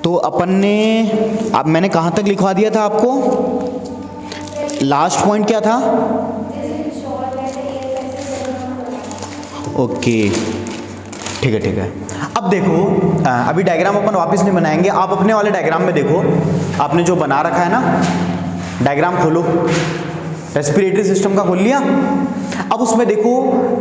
तो अपन ने, अब मैंने कहाँ तक लिखवा दिया था आपको? लास्ट पॉइंट क्या था? ओके, ठीक है ठीक है। अब देखो, अभी डायग्राम अपन वापस नहीं बनाएंगे, आप अपने वाले डायग्राम में देखो, आपने जो बना रखा है ना, डायग्राम खोलो, रेस्पिरेटरी सिस्टम का खोल लिया। अब उसमें देखो,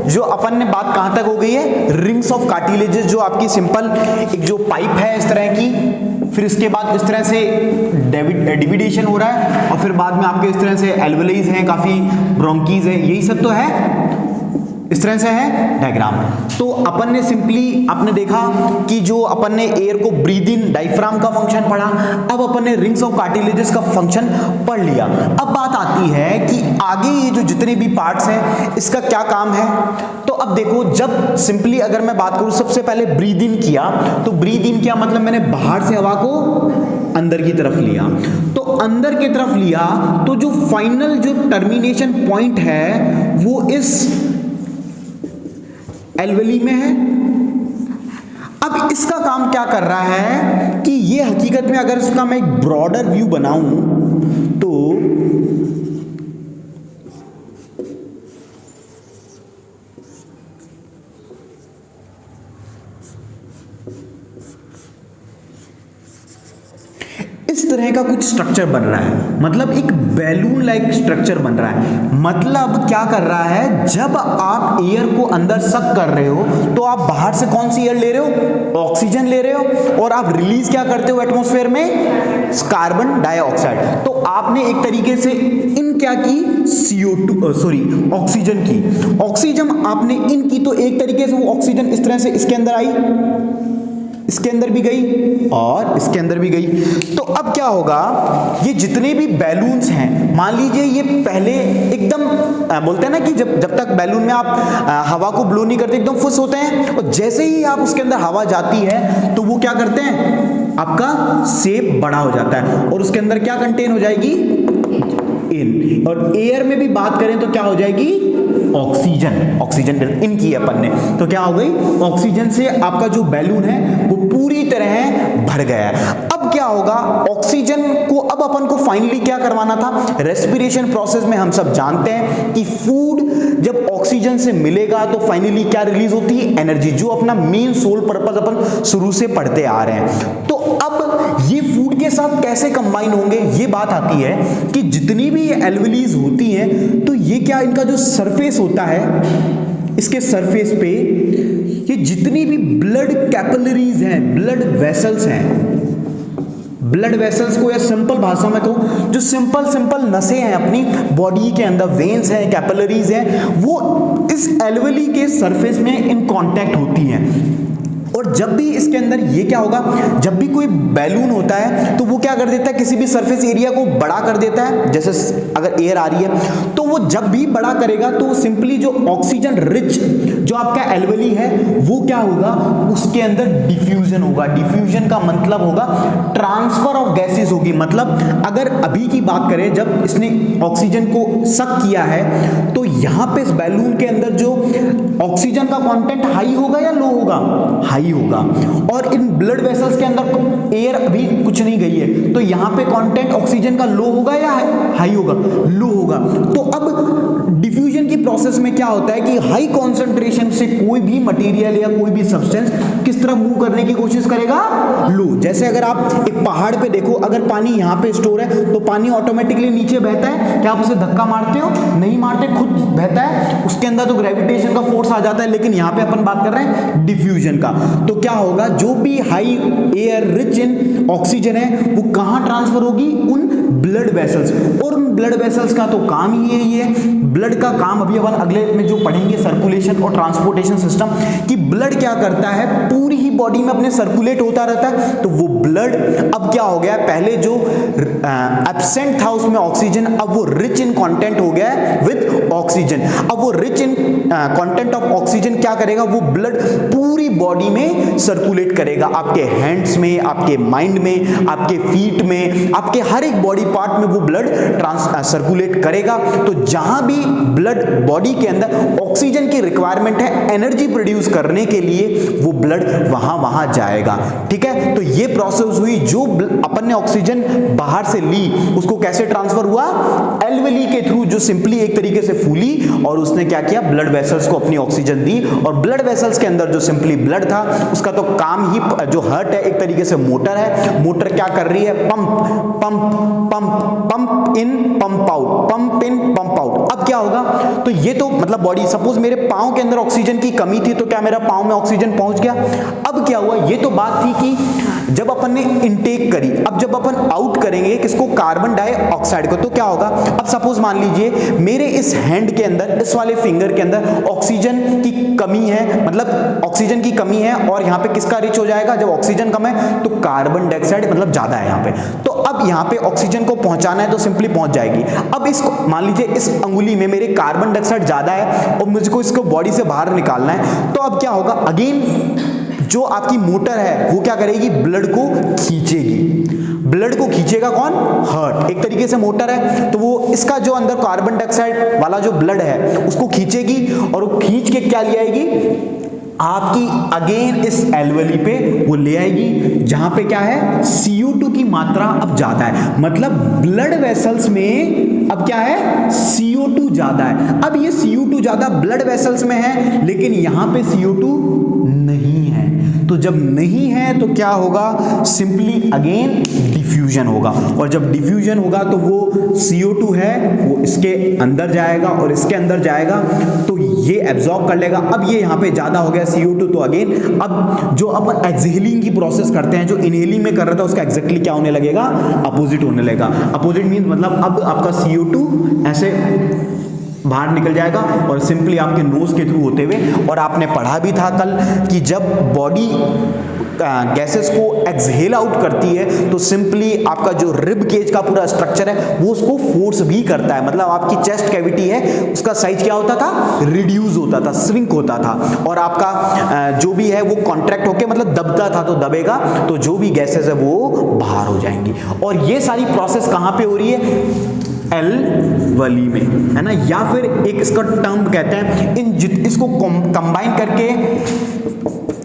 जो अपन ने बात कहां तक हो गई है, रिंग्स ऑफ कार्टिलेजेस, जो आपकी सिंपल एक जो पाइप है इस तरह की, फिर इसके बाद इस तरह से डिविडेशन हो रहा है, और फिर बाद में आपके इस तरह से एल्वेओलीज हैं, काफी ब्रोंकीज है, यही सब तो है, इस तरह से है डायग्राम। तो अपन ने सिंपली, आपने देखा कि जो अपन ने एयर को ब्रीद इन, डायफ्राम का फंक्शन पढ़ा, अब अपन ने रिंग्स ऑफ कार्टिलेजेस का फंक्शन पढ़ लिया। अब बात आती है कि आगे ये जो जितने भी पार्ट्स हैं इसका क्या काम है। तो अब देखो, जब सिंपली अगर मैं बात करूं, सबसे पहले ब्रीद इन किया, तो ब्रीद इन किया मतलब मैंने बाहर से हवा को अंदर की तरफ लिया, तो अंदर की तरफ लिया, तो जो फाइनल जो टर्मिनेशन पॉइंट है वो इस एल्वेली में है। अब इसका काम क्या कर रहा है कि ये हकीकत में अगर इसका मैं एक ब्रॉडर व्यू बनाऊं तो इस तरह का कुछ स्ट्रक्चर बन रहा है, मतलब एक बैलून लाइक स्ट्रक्चर बन रहा है। मतलब क्या कर रहा है, जब आप एयर को अंदर सक कर रहे हो तो आप बाहर से कौन सी एयर ले रहे हो? ऑक्सीजन ले रहे हो, और आप रिलीज क्या करते हो एटमॉस्फेयर में? Carbon dioxide. तो आपने एक तरीके से इन क्या की, CO2 सॉरी ऑक्सीजन की, ऑक्सीजन आपने इन की, तो एक तरीके से वो ऑक्सीजन इस तरह से इसके अंदर आई, इसके अंदर भी गई और इसके अंदर भी गई। तो अब क्या होगा, ये जितने भी बैलून्स हैं, मान लीजिए ये पहले एकदम बोलते हैं ना कि जब तक बैलून में आप हवा को ब्लो नहीं करते, एकदम फुस होते हैं, और जैसे ही आप उसके अंदर हवा जाती है तो वो क्या करते हैं, आपका शेप बड़ा हो जाता है, और उसके अंदर क्या कंटेन हो जाएगी? इन। और एयर में भी बात करें तो क्या हो जाएगी? ऑक्सीजन। ऑक्सीजन इन की अपन ने, तो क्या हो गई? ऑक्सीजन से आपका जो बैलून है वो पूरी तरह भर गया है। अब क्या होगा, ऑक्सीजन को अब अपन को फाइनली क्या करवाना था? रेस्पिरेशन प्रोसेस में हम सब जानते हैं कि फूड जब ऑक्सीजन से मिलेगा तो फाइनली क्या रिलीज होती है? एनर्जी, जो अपना मेन सोल पर्पस अपन शुरू से पढ़ते आ रहे हैं। तो अब ये फूड के साथ कैसे कंबाइन होंगे, ये बात आती है कि जितनी भी ये एल्वेलीज होती हैं, तो ये क्या, इनका जो सरफेस होता है, इसके सरफेस पे ये जितनी भी ब्लड कैपिलरीज हैं, ब्लड वेसल्स हैं, ब्लड वेसल्स को या सिंपल भाषा में कहूं, जो सिंपल नसें हैं अपनी बॉडी के अंदर, वेन्स हैं, कैपिलरीज हैं, वो इस एल्वेली के सरफेस में इन कांटेक्ट होती हैं। और जब भी इसके अंदर ये क्या होगा, जब भी कोई बैलून होता है तो वो क्या कर देता है, किसी भी सरफेस एरिया को बड़ा कर देता है। जैसे अगर एयर आ रही है तो वो जब भी बड़ा करेगा तो सिंपली जो ऑक्सीजन रिच जो आपका एल्वेली है वो क्या होगा, उसके अंदर डिफ्यूजन होगा। डिफ्यूजन का मतलब होगा ट्रांसफर ऑफ गैसेस होगी। मतलब अगर अभी की बात करें, जब इसने ऑक्सीजन को सक किया है तो यहां पे इस बैलून के अंदर जो ऑक्सीजन का कंटेंट हाई होगा या लो होगा? हाई होगा। और इन ब्लड वेसल्स के अंदर एयर अभी कुछ नहीं गई है, तो यहां पे कंटेंट ऑक्सीजन का लो होगा या हाई होगा? लो होगा। तो अब डिफ्यूजन की प्रोसेस में क्या होता है कि हाई कॉन्सेंट्रेशन से कोई भी मटेरियल या कोई भी सब्सटेंस किस तरह मूव करने की कोशिश करेगा? लो। जैसे अगर आप एक पहाड़ पे देखो, अगर पानी यहां पे स्टोर है तो पानी ऑटोमेटिकली नीचे बहता है, क्या आप उसे धक्का मारते हो? नहीं मारते, खुद बहता है, उसके अंदर तो ग्रेविटेशन का फोर्स आ जाता है। लेकिन यहां पे अपन बात कर रहे हैं डिफ्यूजन का। तो क्या होगा, जो भी high air rich in oxygen है वो कहां ट्रांसफर होगी? उन ब्लड वेसल्स। और उन ब्लड वेसल्स का तो काम ही यही है। ब्लड का काम अभी अपन अगले में जो पढ़ेंगे, सर्कुलेशन और ट्रांसपोर्टेशन सिस्टम, कि ब्लड क्या करता है, पूरी ही बॉडी में अपने सर्कुलेट होता रहता है। तो वो ब्लड अब क्या हो गया, पहले जो एब्सेंट था उसमें ऑक्सीजन, अब वो रिच इन कंटेंट हो गया है विद ऑक्सीजन। अब वो rich in content of oxygen क्या करेगा, वो ब्लड पूरी बॉडी में सर्कुलेट करेगा, आपके हैंड्स में, आपके माइंड में, आपके फीट में, आपके हर एक बॉडी बॉडी पार्ट में वो ब्लड सर्कुलेट करेगा। तो जहां भी ब्लड बॉडी के अंदर ऑक्सीजन की रिक्वायरमेंट है एनर्जी प्रोड्यूस करने के लिए, वो ब्लड वहां जाएगा। ठीक है, तो ये प्रोसेस हुई। जो अपन ने ऑक्सीजन बाहर से ली उसको कैसे ट्रांसफर हुआ? एल्वेली के थ्रू, जो सिंपली एक तरीके से फूली और उसने क्या किया, ब्लड वेसल्स को अपनी ऑक्सीजन दी। और ब्लड वेसल्स के अंदर जो सिंपली ब्लड था उसका तो काम ही, जो हार्ट है एक तरीके से मोटर है, मोटर क्या कर रही है? Pump pump pump pump in pump out, pump in pump out. अब क्या होगा? तो ये तो मतलब बॉडी, सपोज मेरे पांव के अंदर ऑक्सीजन की कमी थी तो क्या मेरा पांव में ऑक्सीजन पहुंच गया? अब क्या हुआ? ये तो बात थी कि जब अपन ने इनटेक करी, अब जब अपन आउट करेंगे किसको? कार्बन डाइऑक्साइड को, तो क्या होगा? अब सपोज मान लीजिए मेरे इस हैंड के अंदर, इस वाले फिंगर के अंदर ऑक्सीजन की कमी है, मतलब ऑक्सीजन की कमी है, और यहां पे किसका रिच हो जाएगा? जब ऑक्सीजन कम है तो कार्बन डाइऑक्साइड मतलब ज्यादा है यहां पे। तो अब यहां पे ऑक्सीजन को पहुंचाना है तो सिंपली पहुंच जाएगी। अब इसको मान लीजिए इस अंगुली में मेरे कार्बन डाइऑक्साइड ज्यादा है और मुझको इसको बॉडी से बाहर निकालना है, तो अब क्या होगा? अगेन जो आपकी मोटर है वो क्या करेगी? ब्लड को खींचेगी। ब्लड को खींचेगा कौन? हार्ट एक तरीके से मोटर है, तो वो इसका जो अंदर कार्बन डाइऑक्साइड वाला जो ब्लड है उसको खींचेगी, और वो खींच के क्या ले आएगी? आपकी अगेन इस एल्वेली पे वो ले आएगी, जहां पे क्या है? CO2 की मात्रा अब ज्यादा है, मतलब ब्लड वेसल्स में अब क्या है? CO2 ज्यादा है। अब ये CO2 ज्यादा ब्लड वेसल्स में है, लेकिन यहां पे CO2 नहीं है। तो जब नहीं है तो क्या होगा? सिंपली अगेन डिफ्यूजन होगा, और जब डिफ्यूजन होगा तो वो CO2 है वो इसके अंदर जाएगा और इसके अंदर जाएगा, तो ये एब्जॉर्ब कर लेगा। अब ये यहाँ पे ज्यादा हो गया CO2, तो अगेन अब जो अपन एक्सहेलिंग की प्रोसेस करते हैं, जो इनहेलिंग में कर रहा था उसका एग्जैक्टली क्या होने लगेगा? अपोजिट होने लगेगा। अपोजिट मीन मतलब अब आपका CO2 ऐसे बाहर निकल जाएगा और सिंपली आपके नोज के थ्रू होते हुए। और आपने पढ़ा भी था कल कि जब बॉडी गैसेस को एक्सहेल आउट करती है तो सिंपली आपका जो रिब केज का पूरा स्ट्रक्चर है वो उसको फोर्स भी करता है, मतलब आपकी चेस्ट कैविटी है उसका साइज क्या होता था? रिड्यूस होता था, श्रिंक होता था, और आपका जो भी है वो कॉन्ट्रैक्ट होके मतलब दबता था, तो दबेगा तो जो भी गैसेस है वो बाहर हो जाएंगी। और ये सारी प्रोसेस कहां पे हो रही है? एल्वेली में, है ना। या फिर एक इसका टर्म कहते हैं, इसको कंबाइन करके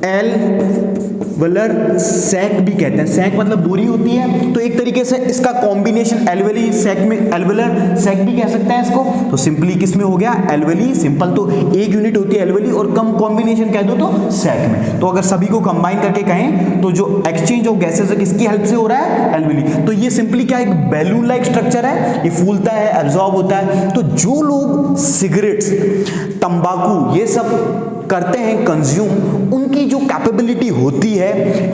एल्वेलर सैक भी कहते हैं। सैक मतलब बोरी होती है, तो एक तरीके से इसका कॉम्बिनेशन एल्वेली सैक में, एल्वेलर सैक भी कह सकते हैं इसको। तो सिंपली किस में हो गया? एल्वेली। सिंपल तो एक यूनिट होती है एल्वेली, और कम कॉम्बिनेशन कह दो तो सैक में। तो अगर सभी को कंबाइन करके कहें तो जो एक्सचेंज ऑफ गैसेस है किसकी हेल्प से हो रहा है? एल्वेली। तो ये सिंपली क्या, एक बैलून लाइक स्ट्रक्चर है, ये फूलता है, एब्जॉर्ब होता है। तो जो लोग सिगरेट्स, तंबाकू ये सब करते हैं कंज्यूम, उनकी जो कैपेबिलिटी होती है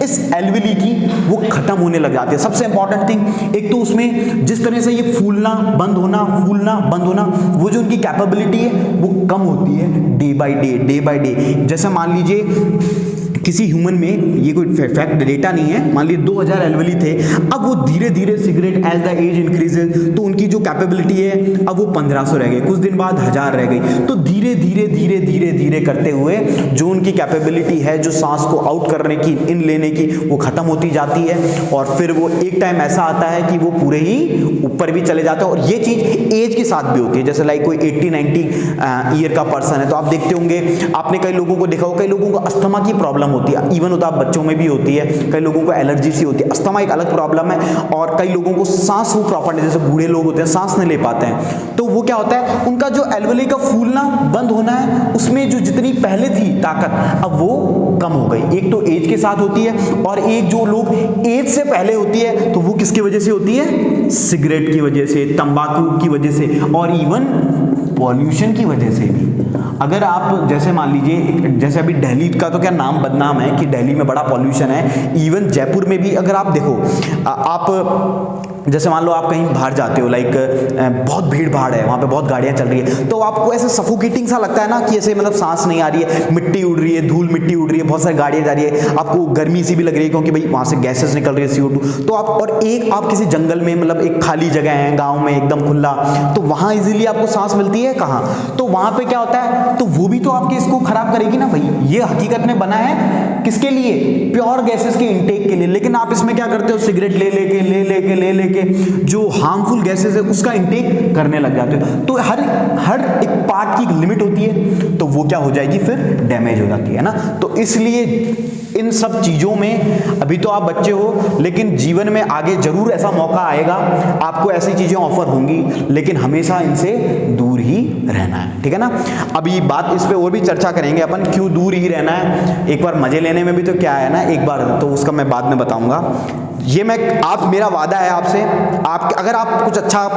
इस एल्वेली की वो खत्म होने लग जाती है। सबसे इंपॉर्टेंट थिंग, एक तो उसमें जिस तरह से ये फूलना बंद होना, फूलना बंद होना, वो जो उनकी कैपेबिलिटी है वो कम होती है day by day, day by day. जैसे मान लीजिए किसी ह्यूमन में, ये कोई फैक्ट डेटा नहीं है, मान लीजिए 2000 एल्वेली थे, अब वो धीरे धीरे cigarette as the age increases तो उनकी जो कैपेबिलिटी है अब वो 1500 रह गई, कुछ दिन बाद 1000 रह गई। तो धीरे धीरे धीरे धीरे धीरे करते हुए जो उनकी कैपेबिलिटी है जो सांस को आउट करने की, इन लेने की, वो खत्म होती जाती है। और फिर वो एक टाइम ऐसा आता है कि वो पूरे ही ऊपर भी चले जाते हैं। और ये चीज एज के साथ भी होती है। जैसे लाइक कोई 80-90 ईयर का पर्सन है तो आप देखते होंगे, आपने कई लोगों को देखा होगा, कई लोगों को अस्थमा की प्रॉब्लम होती है, इवन होता है बच्चों में भी होती है, कई लोगों को एलर्जी सी होती है। अस्थमा एक अलग प्रॉब्लम है। और कई लोगों को सांस वो प्रॉपर, जैसे बूढ़े लोग होते हैं सांस नहीं ले पाते हैं, तो वो क्या होता है, उनका जो एल्वेली का फूलना बंद होना है उसमें जो जितनी पहले थी ताकत अब वो कम हो गई। एक तो एज के साथ होती है, और एक जो लोग एज से पहले होती है तो वो किसकी वजह से होती है? सिगरेट की वजह से, तंबाकू की वजह से, और इवन पॉल्यूशन की वजह से भी। अगर आप जैसे मान लीजिए, जैसे अभी दिल्ली का तो क्या नाम बदनाम है कि दिल्ली में बड़ा पॉल्यूशन है, इवन जयपुर में भी अगर आप देखो, आप जैसे मान लो आप कहीं बाहर जाते हो, लाइक बहुत भीड़ भाड़ है, वहाँ पे बहुत गाड़ियाँ चल रही है, तो आपको ऐसे सफोकेटिंग सा लगता है ना कि ऐसे मतलब सांस नहीं आ रही है, मिट्टी उड़ रही है, धूल मिट्टी उड़ रही है, बहुत सारी गाड़ियाँ जा रही है, आपको गर्मी सी भी लग रही है क्योंकि भाई वहाँ से गैसेस निकल रही है, CO2। तो आप, और एक आप किसी जंगल में, मतलब एक खाली जगह है गाँव में एकदम खुला, तो वहाँ इजीली आपको सांस मिलती है कहाँ? तो वहाँ पे क्या होता है, तो वो भी तो आपके इसको खराब करेगी ना भाई। ये हकीकत में बना है किसके लिए? प्योर गैसेस के इनटेक के लिए। लेकिन आप इसमें क्या करते हो, सिगरेट ले लेके के जो हार्मफुल गैसेस है उसका इंटेक करने लग जाते हो, तो हर एक पार्ट की एक लिमिट होती है, तो वो क्या हो जाएगी, फिर डैमेज हो जाती है ना। तो इसलिए इन सब चीज़ों में अभी तो आप बच्चे हो, लेकिन जीवन में आगे जरूर ऐसा मौका आएगा, आपको ऐसी चीज़ें ऑफर होंगी, लेकिन हमेशा इनसे दूर ही रहना है, ठीक है ना। अभी बात इस पे और भी चर्चा करेंगे अपन, क्यों दूर ही रहना है। एक बार मजे लेने में भी तो क्या है ना, एक बार तो उसका मैं बाद में बताऊंगा। ये मेरा वादा है आपसे, अगर आप कुछ अच्छा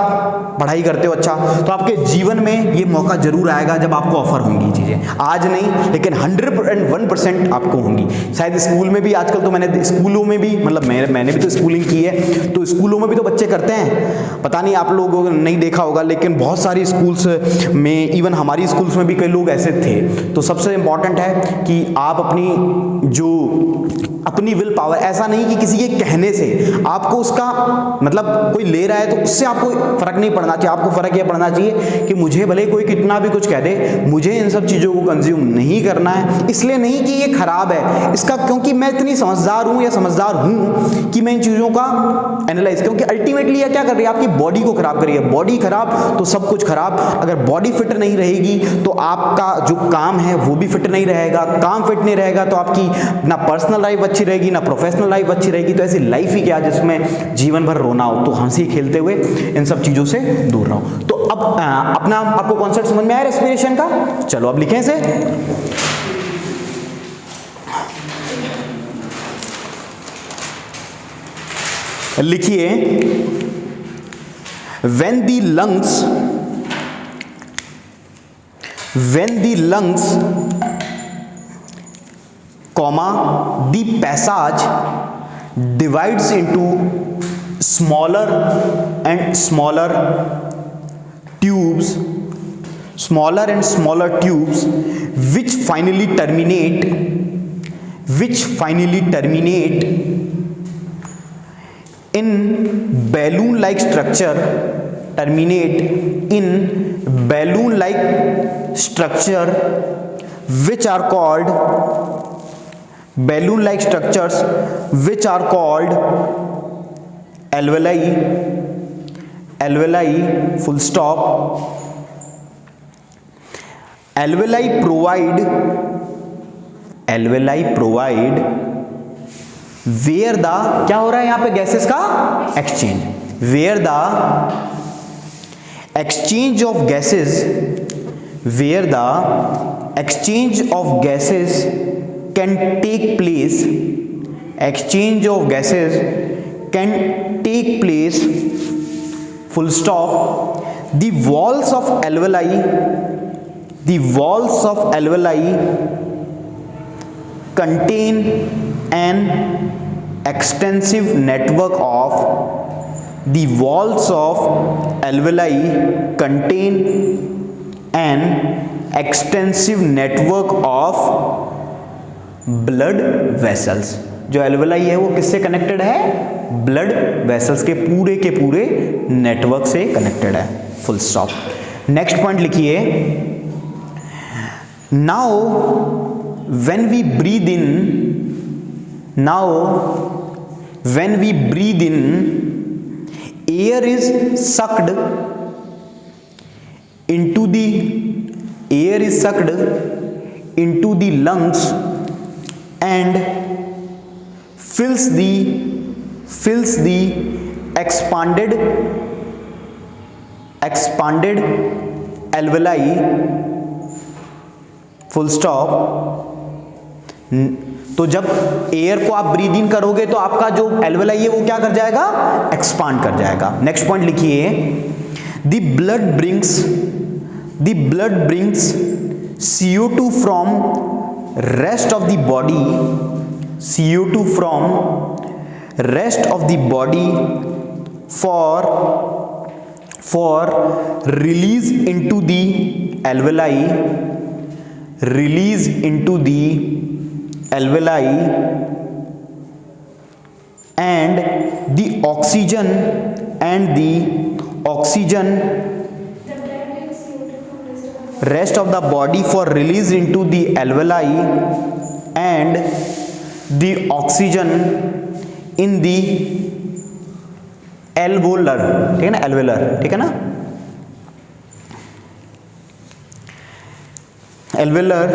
पढ़ाई करते हो अच्छा, तो आपके जीवन में ये मौका जरूर आएगा जब आपको ऑफर होंगी चीज़ें। आज नहीं, लेकिन 101% आपको होंगी। शायद स्कूल में भी आजकल तो मैंने स्कूलों में भी, मतलब मैंने भी तो स्कूलिंग की है, तो स्कूलों में भी तो बच्चे करते हैं। पता नहीं आप लोगों ने नहीं देखा होगा, लेकिन बहुत सारी स्कूल्स में, इवन हमारी स्कूल्स में भी कई लोग ऐसे थे। तो सबसे इंपॉर्टेंट है कि आप अपनी विल पावर, ऐसा नहीं कि किसी के कहने से आपको उसका मतलब कोई ले रहा है तो उससे आपको फर्क नहीं पड़ना चाहिए। आपको फर्क यह पड़ना चाहिए कि मुझे भले कोई कितना भी कुछ कह दे, मुझे इन सब चीज़ों को कंज्यूम नहीं करना है। इसलिए नहीं कि ये खराब है इसका, क्योंकि मैं इतनी समझदार हूँ या समझदार हूँ कि मैं इन चीज़ों का एनालाइज, क्योंकि अल्टीमेटली यह क्या कर रही है, आपकी बॉडी को खराब कर रही है। बॉडी खराब तो सब कुछ खराब। अगर बॉडी फिट नहीं रहेगी तो आपका जो काम है वो भी फिट नहीं रहेगा। काम फिट नहीं रहेगा तो आपकी ना पर्सनल लाइफ अच्छी रहेगी, ना प्रोफेशनल लाइफ अच्छी रहेगी। तो ऐसी लाइफ ही क्या जिसमें जीवन भर रोना हो। तो हंसी खेलते हुए इन सब चीजों से दूर रहो। तो अब आपको कॉन्सेप्ट समझ में आया रेस्पिरेशन का? चलो अब लिखें इसे। लिखिए, when the lungs comma the passage divides into smaller and smaller tubes which finally terminate in balloon like structure, which are called alveoli, full stop. Alveoli provide where the, क्या हो रहा है यहाँ पे, गैसेस का exchange, where the exchange of gases can take place, full stop. The walls of alveoli contain an extensive network of blood vessels. जो alveoli है वो किससे कनेक्टेड है? ब्लड वेसल्स के पूरे नेटवर्क से कनेक्टेड है। Full stop. नेक्स्ट पॉइंट लिखिए, now when we breathe in, air is sucked into the lungs and fills the expanded alveoli, full stop. तो जब एयर को आप ब्रीद इन करोगे तो आपका जो एल्वेलाई है वो क्या कर जाएगा? एक्सपांड कर जाएगा। नेक्स्ट पॉइंट लिखिए, the blood brings CO2 from rest of the body for release into the alveoli, and the oxygen rest of the body for release into the alveoli, and the oxygen in the alveolar, ठीक है ना, alveolar, ठीक है ना, alveolar,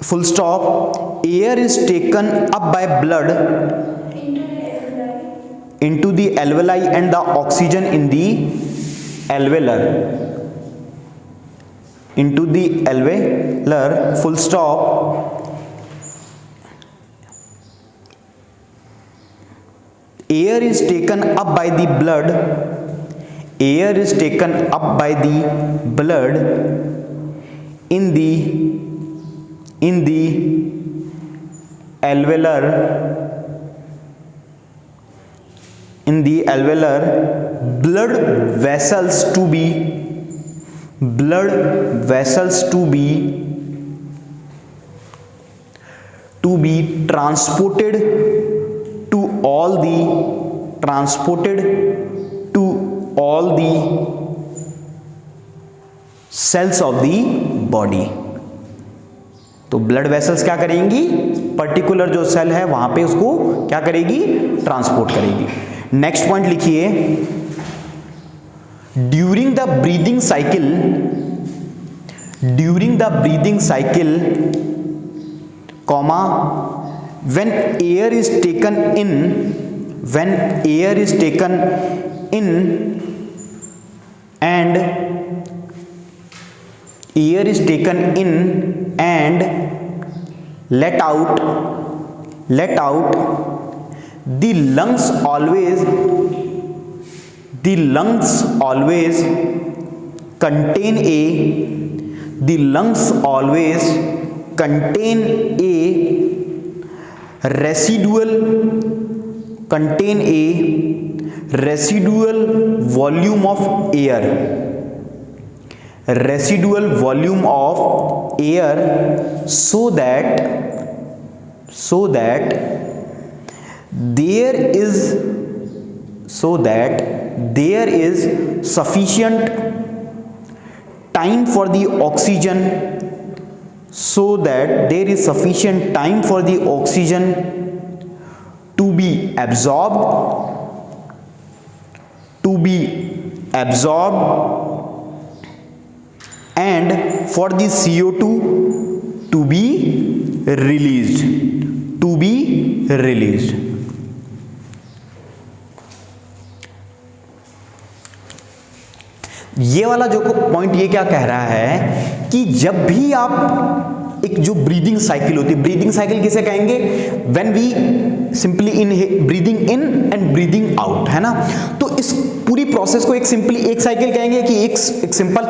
full stop, air is taken up by blood into the alveoli and the oxygen in the alveolar, into the alveolar, full stop, air is taken up by the blood, air is taken up by the blood in the alveolar, in the alveolar, blood vessels to be transported to all the cells of the body। तो blood vessels क्या करेंगी, particular जो cell है वहां पे उसको क्या करेगी, ट्रांसपोर्ट करेगी। नेक्स्ट पॉइंट लिखिए, during the breathing cycle, comma, when air is taken in and let out, the lungs always contain a residual volume of air, so that there is sufficient time for the oxygen, to be absorbed and for the CO2 to be released, ये वाला जो point ये क्या कह रहा है कि जब भी आप एक जो ब्रीदिंग साइकिल होती है, ब्रीदिंग साइकिल किसे कहेंगे, when we simply in breathing in and breathing out, है ना। तो इस पूरी प्रोसेस को एक सिंपली एक साइकिल कहेंगे कि एक सिंपल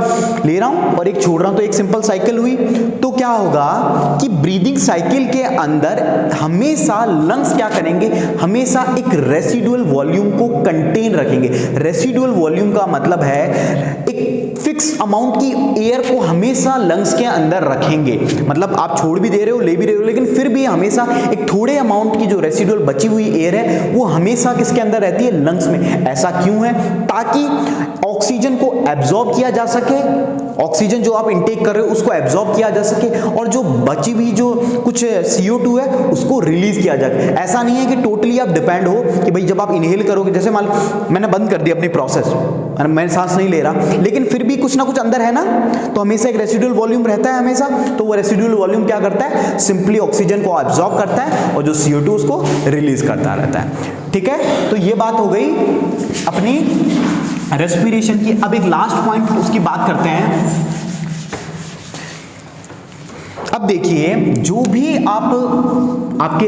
ले रहा हूं और एक छोड़ रहा हूं, तो एक सिंपल साइकिल हुई। तो क्या होगा कि ब्रीदिंग साइकिल के अंदर हमेशा लंग्स क्या करेंगे, हमेशा एक रेसिडुअल वॉल्यूम को कंटेन रखेंगे। रेसिडुअल वॉल्यूम का मतलब है एक फिक्स अमाउंट की एयर को हमेशा लंग्स के अंदर रखेंगे, मतलब आप छोड़ भी दे रहे हो, ले भी रहे हो, लेकिन फिर भी हमेशा एक थोड़े अमाउंट की जो रेसिडुअल बची हुई एयर है वो हमेशा किसके अंदर रहती है, लंग्स में। ऐसा क्यों है, ताकि ऑक्सीजन को एब्जॉर्ब किया जा सके, ऑक्सीजन जो आप इनटेक कर रहे हो उसको एब्जॉर्ब किया जा सके, और जो बची हुई जो कुछ CO2 है उसको रिलीज किया जाए। ऐसा नहीं है कि टोटली आप डिपेंड हो कि भाई जब आप इनहेल करोगे, जैसे मान मैंने बंद कर दिया अपनी प्रोसेस, मैं सांस नहीं ले रहा, लेकिन फिर भी कुछ ना कुछ अंदर है ना, तो हमेशा एक रेसिडुअल वॉल्यूम रहता है हमेशा। तो वो रेसिडुअल वॉल्यूम क्या करता है, सिंपली ऑक्सीजन को एब्जॉर्ब करता है और जो CO2 उसको रिलीज करता रहता है। ठीक है, तो ये बात हो गई अपनी रेस्पिरेशन की। अब एक लास्ट पॉइंट उसकी बात करते हैं। अब देखिए, जो भी आपके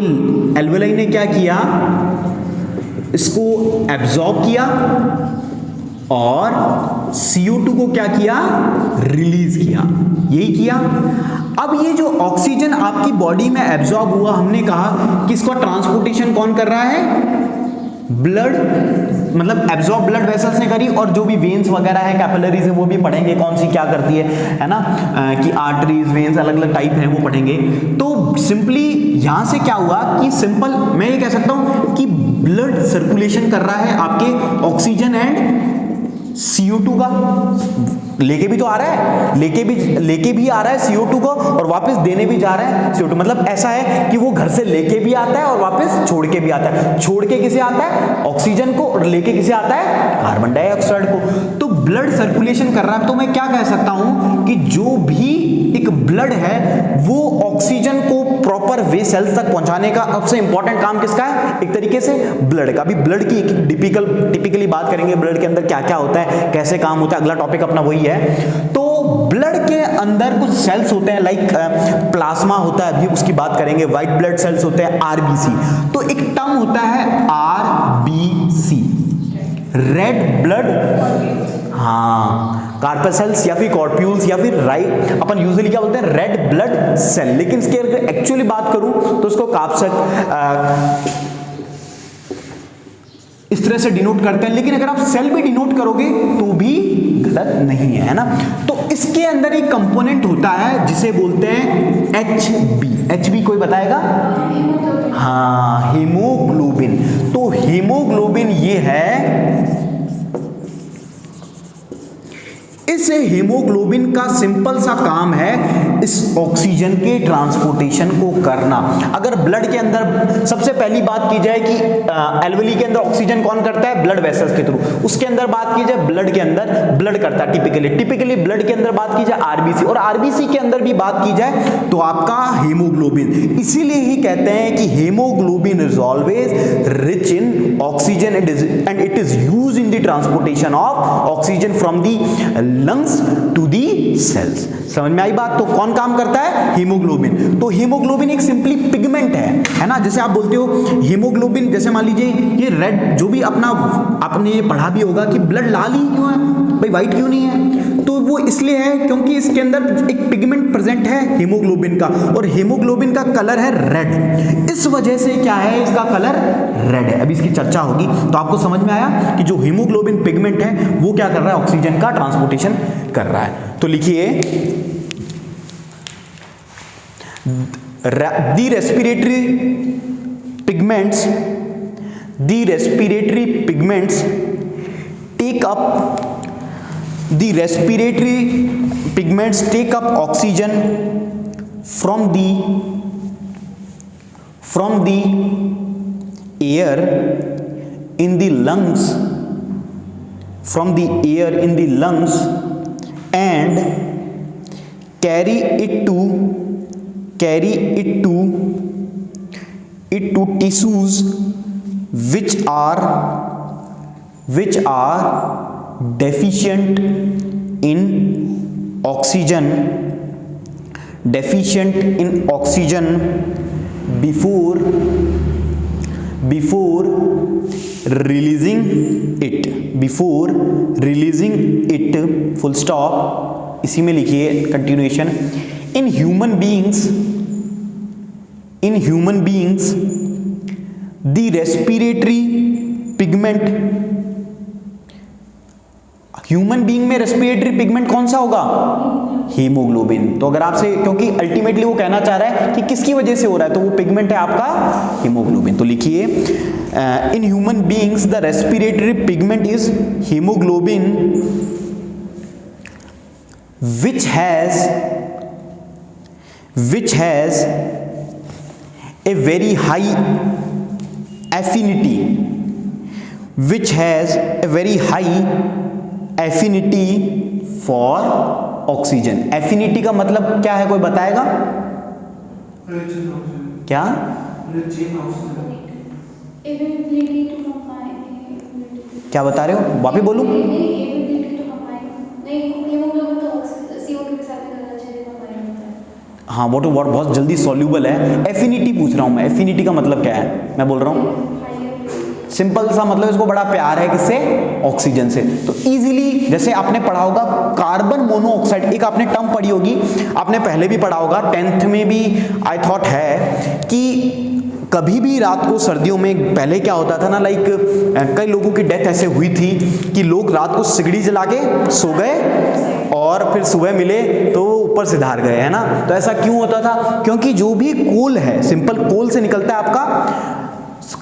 एल्वेलाई ने क्या किया, इसको एब्जॉर्ब किया और CO2 को क्या किया, रिलीज किया, यही किया। अब ये जो ऑक्सीजन आपकी बॉडी में एब्जॉर्ब हुआ, हमने कहा कि इसका ट्रांसपोर्टेशन कौन कर रहा है, ब्लड, मतलब एब्जॉर्ब ब्लड वेसल्स ने करी, और जो भी वेन्स वगैरह है, कैपिलरीज है, वो भी पढ़ेंगे कौन सी क्या करती है ना, कि आर्टरीज, वेन्स अलग अलग टाइप हैं वो पढ़ेंगे। तो सिंपली यहां से क्या हुआ कि सिंपल मैं ये कह सकता हूं कि ब्लड सर्कुलेशन कर रहा है आपके ऑक्सीजन एंड CO2 का, लेके भी तो आ रहा है, लेके भी आ रहा है CO2 को और वापस देने भी जा रहा है CO2। मतलब ऐसा है कि वो घर से लेके भी आता है और वापस छोड़ के भी आता है। छोड़ के किसे आता है? ऑक्सीजन को, और लेके किसे आता है? कार्बन डाइऑक्साइड को। तो ब्लड सर्कुलेशन कर रहा है, तो मैं क्या कह सकता हूं कि जो भी एक ब्लड है वो ऑक्सीजन को प्रॉपर वे सेल्स तक पहुंचाने का सबसे इंपॉर्टेंट काम किसका है? एक तरीके से ब्लड का। अभी ब्लड की टिपिकली बात करेंगे, ब्लड के अंदर क्या क्या होता है, कैसे काम होता है, अगला टॉपिक अपना वही है। तो ब्लड के अंदर कुछ सेल्स होते हैं, लाइक प्लाज्मा होता है, अभी उसकी बात करेंगे। व्हाइट ब्लड सेल्स होते हैं RBC। तो एक टर्म होता है RBC, रेड ब्लड, हाँ, कार्पेसल्स या फिर कॉर्प्यूल्स या फिर राइट, अपन यूजुअली क्या बोलते हैं? Red blood cell. लेकिन इसकी अगर एक्चुअली बात करूं तो उसको इस तरह से डिनोट करते हैं, लेकिन अगर आप सेल भी डिनोट करोगे तो भी गलत नहीं है ना। तो इसके अंदर एक कंपोनेंट होता है जिसे बोलते हैं HB कोई बताएगा? हाँ, हीमोग्लोबिन। तो हीमोग्लोबिन ये है, इस हीमोग्लोबिन का सिंपल सा काम है इस ऑक्सीजन के ट्रांसपोर्टेशन को करना। अगर ब्लड के अंदर सबसे पहली बात की जाए कि एल्वेली के अंदर ऑक्सीजन कौन करता है? ब्लड वेसल्स के थ्रू। उसके अंदर बात की जाए ब्लड के अंदर, ब्लड करता है टिपिकली ब्लड के अंदर बात की जाए RBC, और RBC के अंदर भी बात की जाए तो आपका हीमोग्लोबिन। इसीलिए ही कहते हैं कि haemoglobin is always rich in oxygen and it is used in the transportation of oxygen from the lungs to the cells. समझ में आई बात? तो कौन काम करता है? हीमोग्लोबिन। तो हीमोग्लोबिन एक सिंपली पिगमेंट है ना। जैसे आप बोलते हो हीमोग्लोबिन, जैसे मान लीजिए ये रेड, जो भी आपने ये पढ़ा भी होगा कि ब्लड लाल ही क्यों है भाई, व्हाइट क्यों नहीं है? तो वो इसलिए है क्योंकि इसके अंदर एक पिगमेंट प्रेजेंट है हीमोग्लोबिन का, और हीमोग्लोबिन का कलर है रेड। इस वजह से क्या है, इसका कलर रेड है। अभी इसकी चर्चा होगी तो आपको समझ में आया कि जो हीमोग्लोबिन पिगमेंट है वो क्या कर रहा है? ऑक्सीजन का ट्रांसपोर्टेशन कर रहा है। तो लिखिए, the respiratory pigments take up oxygen from the air in the lungs and carry it to tissues which are deficient in oxygen before releasing it, full stop। इसी में लिखिए continuation. In human beings the respiratory pigment, human being में respiratory pigment कौन सा होगा? Haemoglobin. तो अगर आपसे, क्योंकि अल्टीमेटली वो कहना चाह रहा है कि किसकी वजह से हो रहा है, तो वो पिगमेंट है आपका हीमोग्लोबिन। तो लिखिए, in human beings the respiratory pigment is haemoglobin which has a very high affinity for oxygen। Affinity का मतलब क्या है, कोई बताएगा? क्या? क्या बता रहे हो? वापिस बोलूं? हाँ, वो तो बहुत जल्दी सॉल्यूबल है। एफिनिटी पूछ रहा हूं मैं, एफिनिटी का मतलब क्या है मैं बोल रहा हूं? सिंपल सा मतलब, इसको बड़ा प्यार है किससे? ऑक्सीजन से। तो इजीली, जैसे आपने पढ़ा होगा कार्बन मोनोऑक्साइड, एक आपने टर्म पढ़ी होगी, आपने पहले भी पढ़ा होगा, 10th में भी आई थॉट है कि कभी भी रात को सर्दियों में पहले क्या होता था ना, लाइक कई लोगों की डेथ ऐसे हुई थी कि लोग रात को सिगड़ी जला के सो गए और फिर सुबह मिले तो ऊपर से धार गए, है ना। तो ऐसा क्यों होता था? क्योंकि जो भी कोल है, सिंपल कोल से निकलता है आपका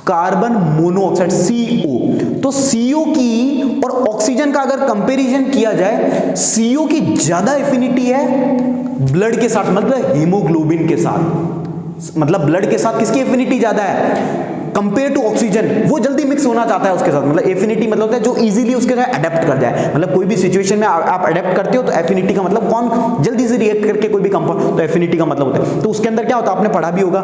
कार्बन मोनोऑक्साइड CO। तो CO की और ऑक्सीजन का अगर कंपैरिजन किया जाए, CO की ज्यादा एफिनिटी है ब्लड के साथ, मतलब हीमोग्लोबिन के साथ, मतलब ब्लड के साथ किसकी एफिनिटी ज्यादा है कंपेयर टू ऑक्सीजन, वो जल्दी मिक्स होना चाहता है उसके साथ, मतलब एफिनिटी मतलब होता है जो इजीली उसके साथ अडेप्ट कर जाए, मतलब कोई भी सिचुएशन में आप अडेप्ट करते हो तो एफिनिटी का मतलब कौन जल्दी से रिएक्ट करके कोई भी कंपाउंड, तो एफिनिटी का मतलब होता है। तो उसके अंदर क्या होता है, आपने पढ़ा भी होगा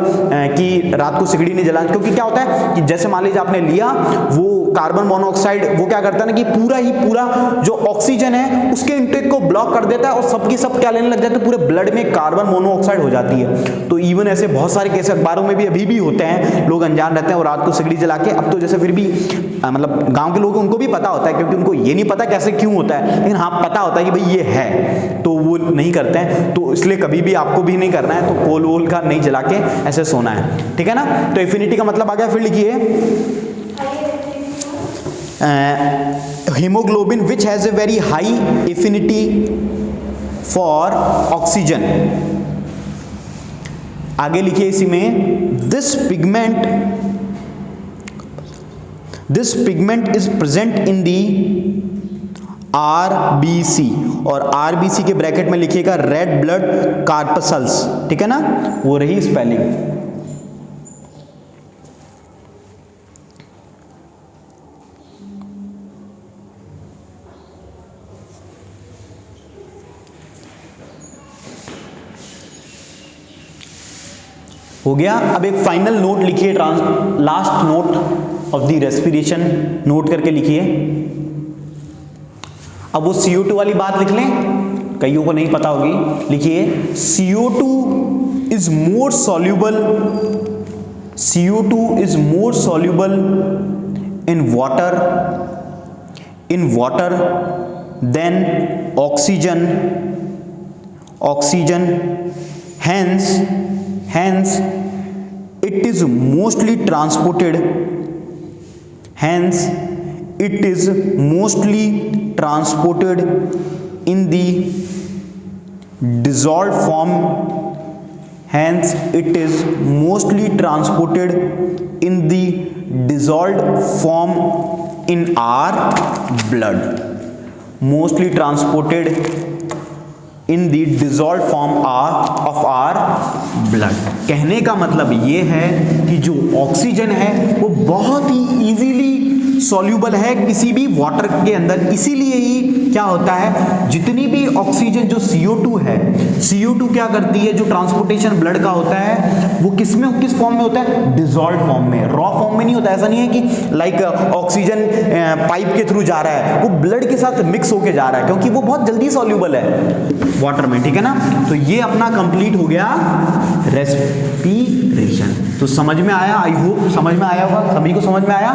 कि रात को सिगड़ी नहीं जलानी, क्योंकि क्या होता है कि जैसे मान लीजिए आपने लिया वो कार्बन मोनोऑक्साइड, वो क्या करता है ना कि पूरा जो ऑक्सीजन है उसके इंटेक को ब्लॉक कर देता है और सबकी सब क्या लेने लग जाते हैं, पूरे ब्लड में कार्बन मोनोऑक्साइड हो जाती है। तो इवन ऐसे बहुत सारे केस अखबारों में भी अभी भी होते हैं, लोग अनजान रहते हैं और रात को सिगड़ी जला के, अब तो जैसे फिर भी मतलब गांव के लोग उनको भी पता होता है, क्योंकि उनको ये नहीं पता कैसे क्यों होता है, लेकिन हाँ पता होता है कि भाई ये है, तो वो नहीं करते हैं। तो इसलिए कभी भी आपको भी नहीं करना है, तो कोल वोल का नहीं जला के ऐसे सोना है, ठीक है ना। तो एफिनिटी का मतलब आ गया, फिर लिखिए hemoglobin which has a very high affinity for oxygen। आगे लिखिए इसी में this pigment is present in the RBC, और RBC के ब्रैकेट में लिखिएगा रेड ब्लड कार्पसल्स, ठीक है ना, वो रही स्पेलिंग। हो गया। अब एक फाइनल नोट लिखिए, last note of the respiration note करके लिखिए। अब वो CO2 वाली बात लिख लें, कईयों को नहीं पता होगी, लिखिए CO2 is more soluble in water than oxygen, hence it is mostly transported in the dissolved form, in our blood, mostly transported in the dissolved form of our blood। कहने का मतलब ये है कि जो ऑक्सीजन है वो बहुत ही इजीली सॉल्यूबल है किसी भी वाटर के अंदर, इसीलिए ही क्या होता है, जितनी भी ऑक्सीजन जो CO2 है, CO2 क्या करती है, जो ट्रांसपोर्टेशन ब्लड का होता है वो किस फॉर्म में होता है, डिसॉल्व फॉर्म में, रॉ फॉर्म में नहीं होता। ऐसा नहीं है कि लाइक ऑक्सीजन पाइप के थ्रू जा रहा है, वो ब्लड के साथ मिक्स होके जा रहा है, क्योंकि वो बहुत जल्दी सॉल्यूबल है वाटर में, ठीक है ना। तो ये अपना कंप्लीट हो गया रेस्पिरेशन। तो समझ में आया, आई होप समझ में आया होगा, सभी को समझ में आया।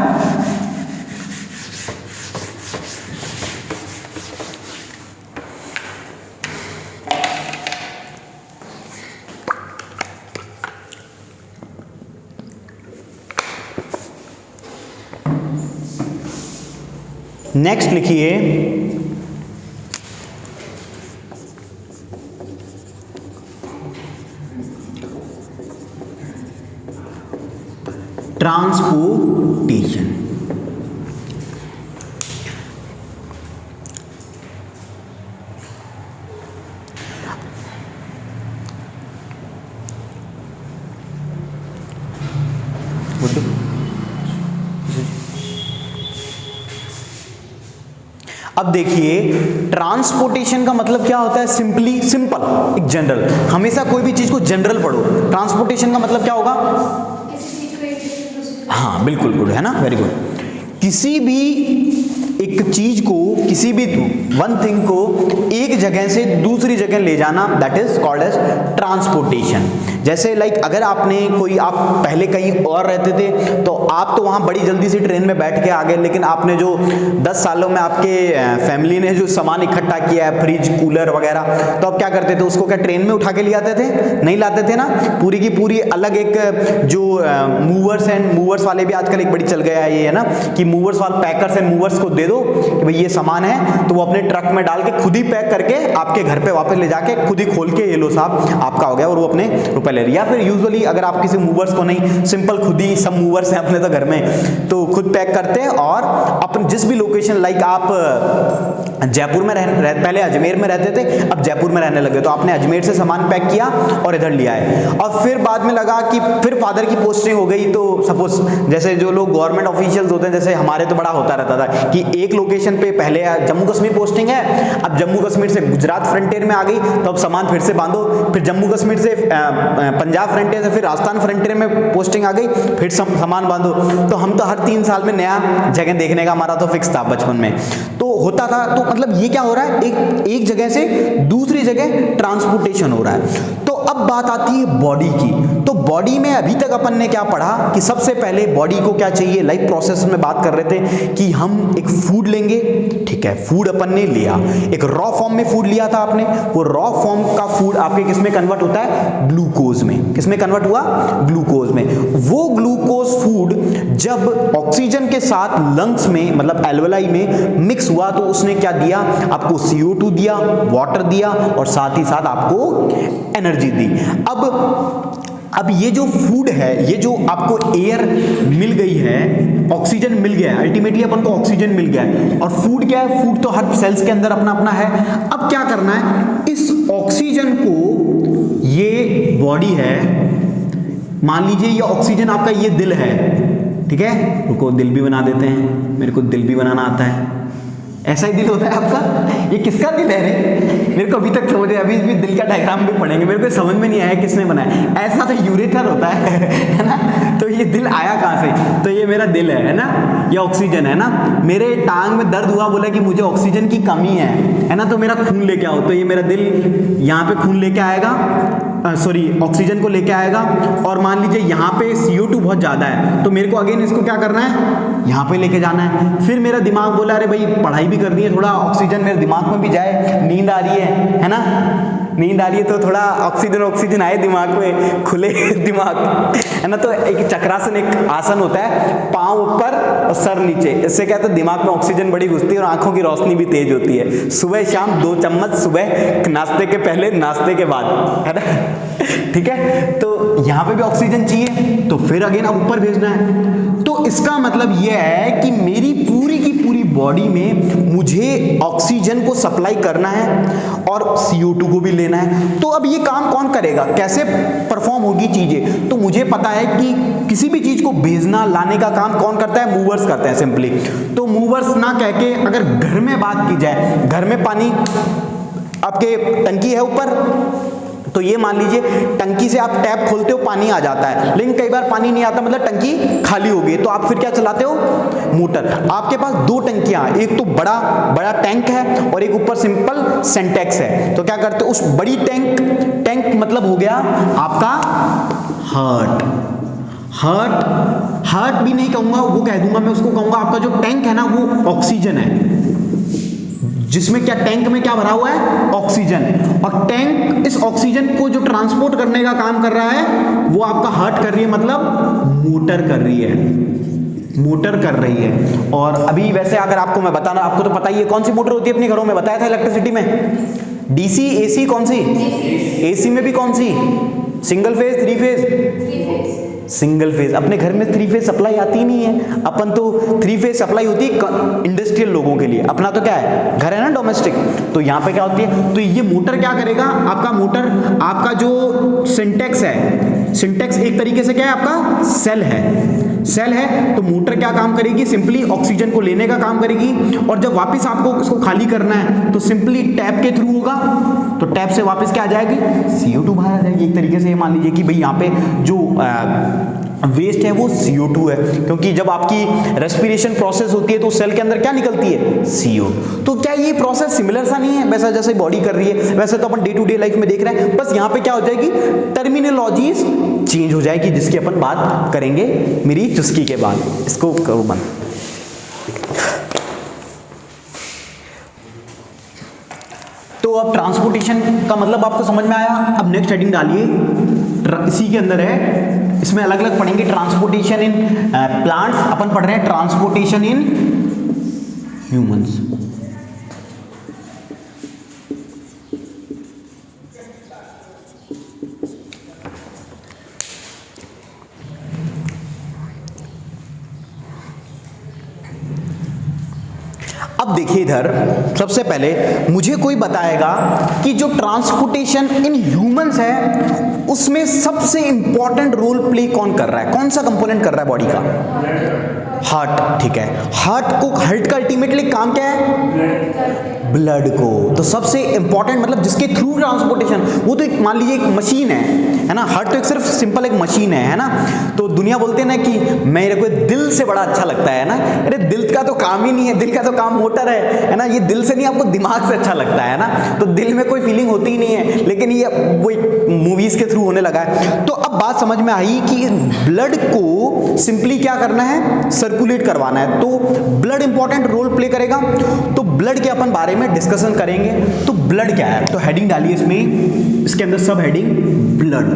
नेक्स्ट लिखिए ट्रांसपोर्टेशन। अब देखिए ट्रांसपोर्टेशन का मतलब क्या होता है, सिंपल एक जनरल, हमेशा कोई भी चीज को जनरल पढ़ो। ट्रांसपोर्टेशन का मतलब क्या होगा, हाँ बिल्कुल गुड है ना, वेरी गुड। किसी भी एक चीज को, किसी भी वन थिंग को एक जगह से दूसरी जगह ले जाना, that is called as transportation. जैसे लाइक अगर आप पहले कहीं और रहते थे तो आप तो वहां बड़ी जल्दी से ट्रेन में बैठ के आ गए, लेकिन आपने जो 10 सालों में आपके फैमिली ने जो सामान इकट्ठा किया है, फ्रिज कूलर वगैरह, तो आप क्या करते थे, उसको क्या ट्रेन में उठा के ले आते थे, नहीं लाते थे ना, पूरी की पूरी अलग एक जो मूवर्स वाले भी आजकल एक बड़ी चल गया है ये, है ना, कि मूवर्स वाले पैकर्स एंड मूवर्स को दे दो कि भाई ये सामान है, तो वो अपने ट्रक में डाल के खुद ही पैक करके आपके घर पे वापस ले जाके खुद ही खोल के ये लो साहब आपका हो गया, और वो अपने रुपए पहले, या फिर यूजुअली अगर आप किसी मूवर्स को नहीं, सिंपल खुद ही सब मूवर्स हैं अपने तो घर में, तो खुद पैक करते हैं और अपन जिस भी लोकेशन, लाइक आप जयपुर में पहले अजमेर में रहते थे, अब जयपुर में रहने लगे, तो आपने अजमेर से सामान पैक किया और इधर लिया है, और फिर बाद में लगा कि फिर फादर की पोस्टिंग हो गई, तो सपोज जैसे जो लोग गवर्नमेंट ऑफिशियल्स होते हैं, जैसे हमारे तो बड़ा होता रहता था कि एक लोकेशन पे पहले जम्मू कश्मीर पोस्टिंग है, अब जम्मू कश्मीर से गुजरात फ्रंटियर में आ गई, तो अब सामान फिर से बांधो, फिर जम्मू कश्मीर से पंजाब फ्रंटियर से फिर राजस्थान फ्रंटियर में पोस्टिंग आ गई, फिर सामान बांधो। तो हम तो हर 3 साल में नया जगह देखने का हमारा तो फिक्स था बचपन में, तो होता था। तो मतलब ये क्या हो रहा है, एक जगह से दूसरी जगह ट्रांसपोर्टेशन हो रहा है। तो अब बात आती है बॉडी की। तो बॉडी में अभी तक अपन ने क्या पढ़ा कि सबसे पहले बॉडी को क्या चाहिए, लाइक प्रोसेस में बात कर रहे थे कि हम एक फूड लेंगे, ठीक है, फूड अपन ने लिया, एक रॉ फॉर्म में फूड लिया था आपने, वो रॉ फॉर्म का फूड आपके किस में कन्वर्ट होता है, ग्लूकोज में। किस में कन्वर्ट हुआ, ग्लूकोज में। वो ग्लूकोज फूड जब ऑक्सीजन के साथ लंग्स में मतलब एल्वेलाई में मिक्स हुआ तो उसने क्या दिया आपको, CO2 दिया, वाटर दिया और साथ ही साथ आपको एनर्जी दी। अब ये जो फूड है, ये जो आपको एयर मिल गई है, ऑक्सीजन मिल गया है, अल्टीमेटली अपन को ऑक्सीजन मिल गया है, और फूड क्या है, फूड तो हर सेल्स के अंदर अपना अपना है। अब क्या करना है, इस ऑक्सीजन को, ये बॉडी है, मान लीजिए ये ऑक्सीजन आपका ये दिल है, ठीक है, रुको दिल भी बना देते हैं, मेरे को दिल भी बनाना आता है, ऐसा ही दिल होता है आपका। ये किसका दिल है रे, मेरे को अभी तक समझ, अभी भी दिल का डायग्राम भी पढ़ेंगे, मेरे को समझ में नहीं आया किसने बनाया। ऐसा तो यूरेटर होता है ना, तो ये दिल आया कहाँ से, तो ये मेरा दिल है ना, ये ऑक्सीजन है ना, मेरे टांग में दर्द हुआ, बोला कि मुझे ऑक्सीजन की कमी है ना, तो मेरा खून लेके आओ, तो ये मेरा दिल यहाँ पे खून लेके आएगा, सॉरी ऑक्सीजन को लेके आएगा, और मान लीजिए यहाँ पे CO2 बहुत ज्यादा है, तो मेरे को अगेन इसको क्या करना है, यहाँ पे लेके जाना है। फिर मेरा दिमाग बोला अरे भाई पढ़ाई भी करनी है, थोड़ा ऑक्सीजन मेरे दिमाग में भी जाए, नींद आ रही है ना, नींद आ रही है तो थोड़ा ऑक्सीजन आए दिमाग में, खुले दिमाग है ना। तो एक चक्रासन, एक आसन होता है, पांव ऊपर और सर नीचे, इससे क्या होता है दिमाग में ऑक्सीजन बड़ी घुसती है और आंखों की रोशनी भी तेज होती है। सुबह शाम 2 चम्मच, सुबह नाश्ते के पहले, नाश्ते के बाद, है ना, ठीक है। तो यहाँ पे भी ऑक्सीजन चाहिए, तो फिर अगेन अब ऊपर भेजना है। तो इसका मतलब यह है कि मेरी पूरी की पूरी बॉडी में मुझे ऑक्सीजन को सप्लाई करना है और CO2 को भी लेना है। तो अब ये काम कौन करेगा, कैसे परफॉर्म होगी चीजें, तो मुझे पता है कि किसी भी चीज को भेजना लाने का काम कौन करता है, मूवर्स करते हैं सिंपली। तो मूवर्स ना कह के अगर घर में बात की जाए, घर में पानी आपके टंकी है ऊपर, तो ये मान लीजिए टंकी से आप टैप खोलते हो, पानी आ जाता है, लेकिन कई बार पानी नहीं आता, मतलब टंकी खाली हो गई, तो आप फिर क्या चलाते हो, मोटर। आपके पास 2 टंकियां, एक तो बड़ा टैंक है और एक ऊपर सिंपल सिंटेक्स है। तो क्या करते हो, उस बड़ी टैंक मतलब हो गया आपका हार्ट भी नहीं कहूंगा, वो कह दूंगा मैं, उसको कहूंगा आपका जो टैंक है ना वो ऑक्सीजन है, जिसमें क्या टैंक में क्या भरा हुआ है, ऑक्सीजन, और टैंक इस ऑक्सीजन को जो ट्रांसपोर्ट करने का काम कर रहा है वो आपका हार्ट कर रही है, मतलब मोटर कर रही है। और अभी वैसे अगर आपको मैं बताना, आपको तो पता ही है कौन सी मोटर होती है अपने घरों में, बताया था इलेक्ट्रिसिटी में, DC, AC, कौन सी, AC में भी कौन सी, single phase, 3 phase, single phase. अपने घर में 3 फेज सप्लाई आती नहीं है, अपन तो 3 फेज सप्लाई होती है इंडस्ट्रियल लोगों के लिए, अपना तो क्या है, घर है ना, डोमेस्टिक। तो यहाँ पे क्या होती है, तो ये मोटर क्या करेगा, आपका मोटर, आपका जो सिंटेक्स है, सिंटेक्स एक तरीके से क्या है, आपका सेल है, तो मोटर क्या काम करेगी, सिंपली ऑक्सीजन को लेने का काम करेगी, और जब वापस आपको इसको खाली करना है तो सिंपली टैप के थ्रू होगा, तो टैप से वापस क्या आ जाएगी, CO2 बाहर आ जाएगी। एक तरीके से मान लीजिए कि भाई यहाँ पे जो वेस्ट है वो CO2 है, क्योंकि जब आपकी रेस्पिरेशन प्रोसेस होती है तो सेल के अंदर क्या निकलती है, CO। तो क्या ये प्रोसेस सिमिलर सा नहीं है, वैसा जैसे बॉडी कर रही है वैसे तो अपन डे टू डे लाइफ में देख रहे हैं, बस यहाँ पे क्या हो जाएगी, टर्मिनोलॉजीज चेंज हो जाएगी, जिसकी अपन बात करेंगे मेरी चुस्की के बाद। इसको करो बंद। तो अब ट्रांसपोर्टेशन का मतलब आपको समझ में आया। अब नेक्स्ट हेडिंग डालिए, इसी के अंदर है, इसमें अलग अलग पढ़ेंगे। ट्रांसपोर्टेशन इन प्लांट्स अपन पढ़ रहे हैं, ट्रांसपोर्टेशन इन ह्यूमंस। अब देखिए इधर, सबसे पहले मुझे कोई बताएगा कि जो ट्रांसपोर्टेशन इन ह्यूमंस है उसमें सबसे इंपॉर्टेंट रोल प्ले कौन कर रहा है, कौन सा कंपोनेंट कर रहा है बॉडी का? हार्ट। ठीक है, हार्ट का अल्टीमेटली काम क्या है? ब्लड को। तो सबसे इंपॉर्टेंट मतलब जिसके थ्रू ट्रांसपोर्टेशन, वो तो एक मान लीजिए एक मशीन है ना, हार्ट तो एक सिर्फ सिंपल एक मशीन है ना। तो दुनिया बोलते हैं ना कि मेरे को दिल से बड़ा अच्छा लगता है ना, अरे दिल का तो काम ही नहीं है, दिल का तो काम मोटर है ना, ये दिल से नहीं आपको दिमाग से अच्छा लगता है ना, तो दिल में कोई फीलिंग होती ही नहीं है, लेकिन ये वो मूवीज के थ्रू होने लगा है। तो अब बात समझ में आई कि ब्लड को सिंपली क्या करना है? सर्कुलेट करवाना है, तो ब्लड इंपॉर्टेंट रोल प्ले करेगा। तो ब्लड के अपन बारे में डिस्कशन करेंगे। तो ब्लड क्या है, तो हेडिंग डालिए इसमें, इसके अंदर सब हेडिंग ब्लड,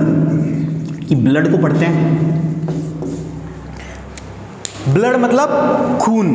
कि ब्लड को पढ़ते हैं। ब्लड मतलब खून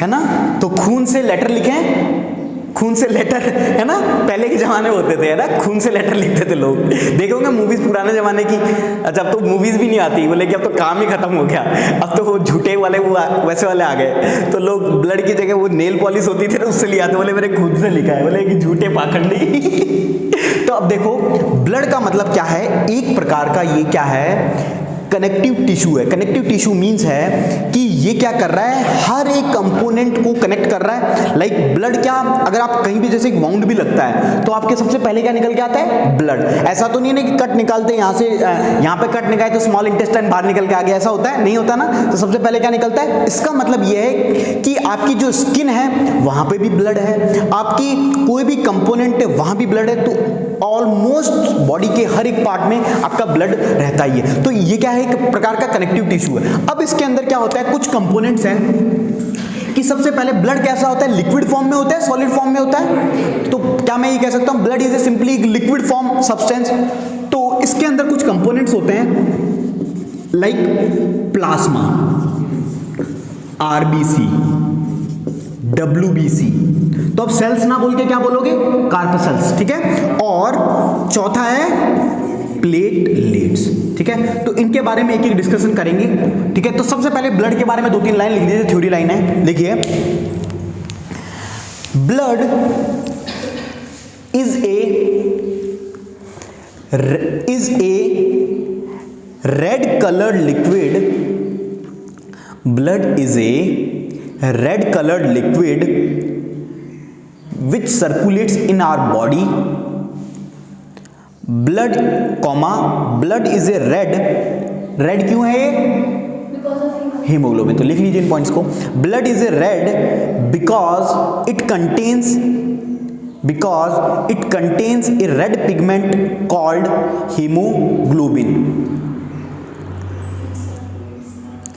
है ना, तो खून से लेटर लिखें, खून से लेटर है ना, पहले के जमाने में होते थे है ना, खून से लेटर लिखते थे लोग, देखे होंगे मूवीज पुराने जमाने की। अच्छा अब तो मूवीज भी नहीं आती, बोले कि अब तो काम ही खत्म हो गया, अब तो वो झूठे वाले वो वैसे वाले आ गए, तो लोग ब्लड की जगह वो नेल पॉलिश होती थी ना उससे लिया, तो बोले मेरे खून से लिखा है, बोले कि झूठे पाखंडी। तो अब देखो ब्लड का मतलब क्या है, एक प्रकार का ये क्या है, कनेक्टिव टिश्यू है। कनेक्टिव टिश्यू मींस है कि ये क्या कर रहा है, हर एक कंपोनेंट को कनेक्ट कर रहा है। लाइक ब्लड क्या, अगर आप कहीं भी जैसे एक वाउंड भी लगता है तो आपके सबसे पहले क्या निकल के आता है? ब्लड। ऐसा तो नहीं है कि कट निकालते हैं यहाँ से, यहाँ पे कट निकाले तो स्मॉल इंटेस्टाइन बाहर निकल के आ गया, ऐसा होता है? नहीं होता ना। तो सबसे पहले क्या निकलता है? इसका मतलब ये है कि आपकी जो स्किन है वहां पे भी ब्लड है, आपकी कोई भी कंपोनेंट है वहां भी ब्लड है, तो ऑलमोस्ट बॉडी के हर एक पार्ट में आपका ब्लड रहता ही है। तो ये क्या है, एक प्रकार का कनेक्टिव टिश्यू है। अब इसके अंदर क्या होता है, कुछ कंपोनेंट्स हैं कि सबसे पहले ब्लड कैसा होता है, लिक्विड फॉर्म में होता है, सॉलिड फॉर्म में होता है। तो क्या मैं ये कह सकता हूं blood is a simply liquid form substance? तो इसके अंदर कुछ कंपोनेंट्स होते हैं लाइक प्लाज्मा, आरबीसी, डब्ल्यूबीसी। तो अब सेल्स ना बोल के क्या बोलोगे? कार्पसेल्स। ठीक है, और चौथा है प्लेटलेट्स। ठीक है, तो इनके बारे में एक एक डिस्कशन करेंगे। ठीक है, तो सबसे पहले ब्लड के बारे में 2-3 लाइन लिख दीजिए, थ्योरी लाइन है, लिखिए। Blood is a red coloured liquid, blood is a red colored liquid which circulates in our body. blood is a red क्यों है ये? हीमोग्लोबिन। तो लिख लीजिए इन पॉइंट्स को। blood is a red because it contains a red pigment called hemoglobin.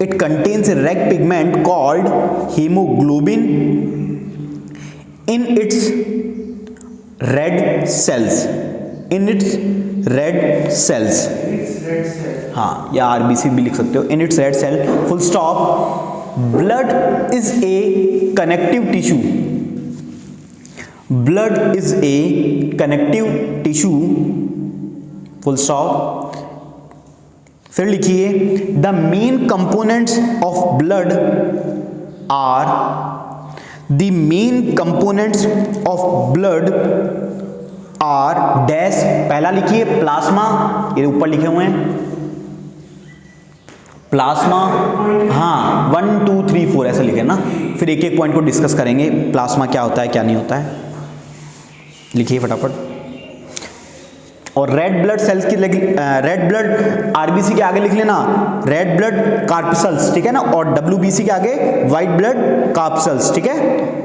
It contains a red pigment called hemoglobin in its red cells. हाँ, या RBC भी लिख सकते हो। in its red cell, full stop. blood is a connective tissue. blood is a connective tissue, full stop. फिर लिखिए the main components of blood are, the main components of blood are dash. पहला लिखिए plasma, ये ऊपर लिखे हुए हैं plasma, हाँ 1 2 3 4 ऐसा लिखे ना। फिर एक एक पॉइंट को डिस्कस करेंगे, प्लाज्मा क्या होता है क्या नहीं होता है, लिखिए फटाफट। और रेड ब्लड सेल्स की रेड ब्लड आरबीसी के आगे लिख लेना रेड ब्लड कार्पसेल्स, ठीक है ना, और डब्ल्यूबीसी के आगे व्हाइट ब्लड कार्पसेल्स, ठीक है,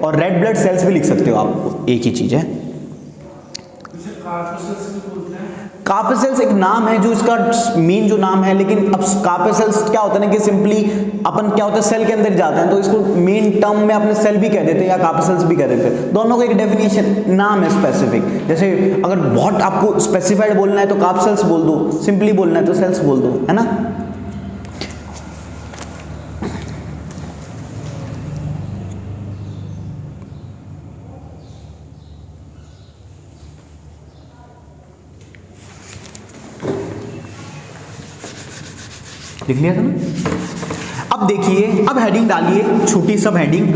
और रेड ब्लड सेल्स भी लिख सकते हो आप, एक ही चीज है। कार्पसेल्स एक नाम है जो इसका मेन जो नाम है, लेकिन अब कार्पसेल्स क्या होता है ना कि सिंपली अपन क्या होता है सेल के अंदर जाते हैं तो इसको मेन टर्म में अपने सेल भी कह देते हैं या कार्पसेल्स भी कह देते हैं, दोनों का एक डेफिनेशन नाम है स्पेसिफिक। जैसे अगर बहुत आपको स्पेसिफाइड बोलना है तो कार्पसेल्स बोल दो, सिंपली बोलना है तो सेल्स बोल दो, है ना। लिख लिया था ना। अब देखिए, अब हेडिंग डालिए, छोटी सब हेडिंग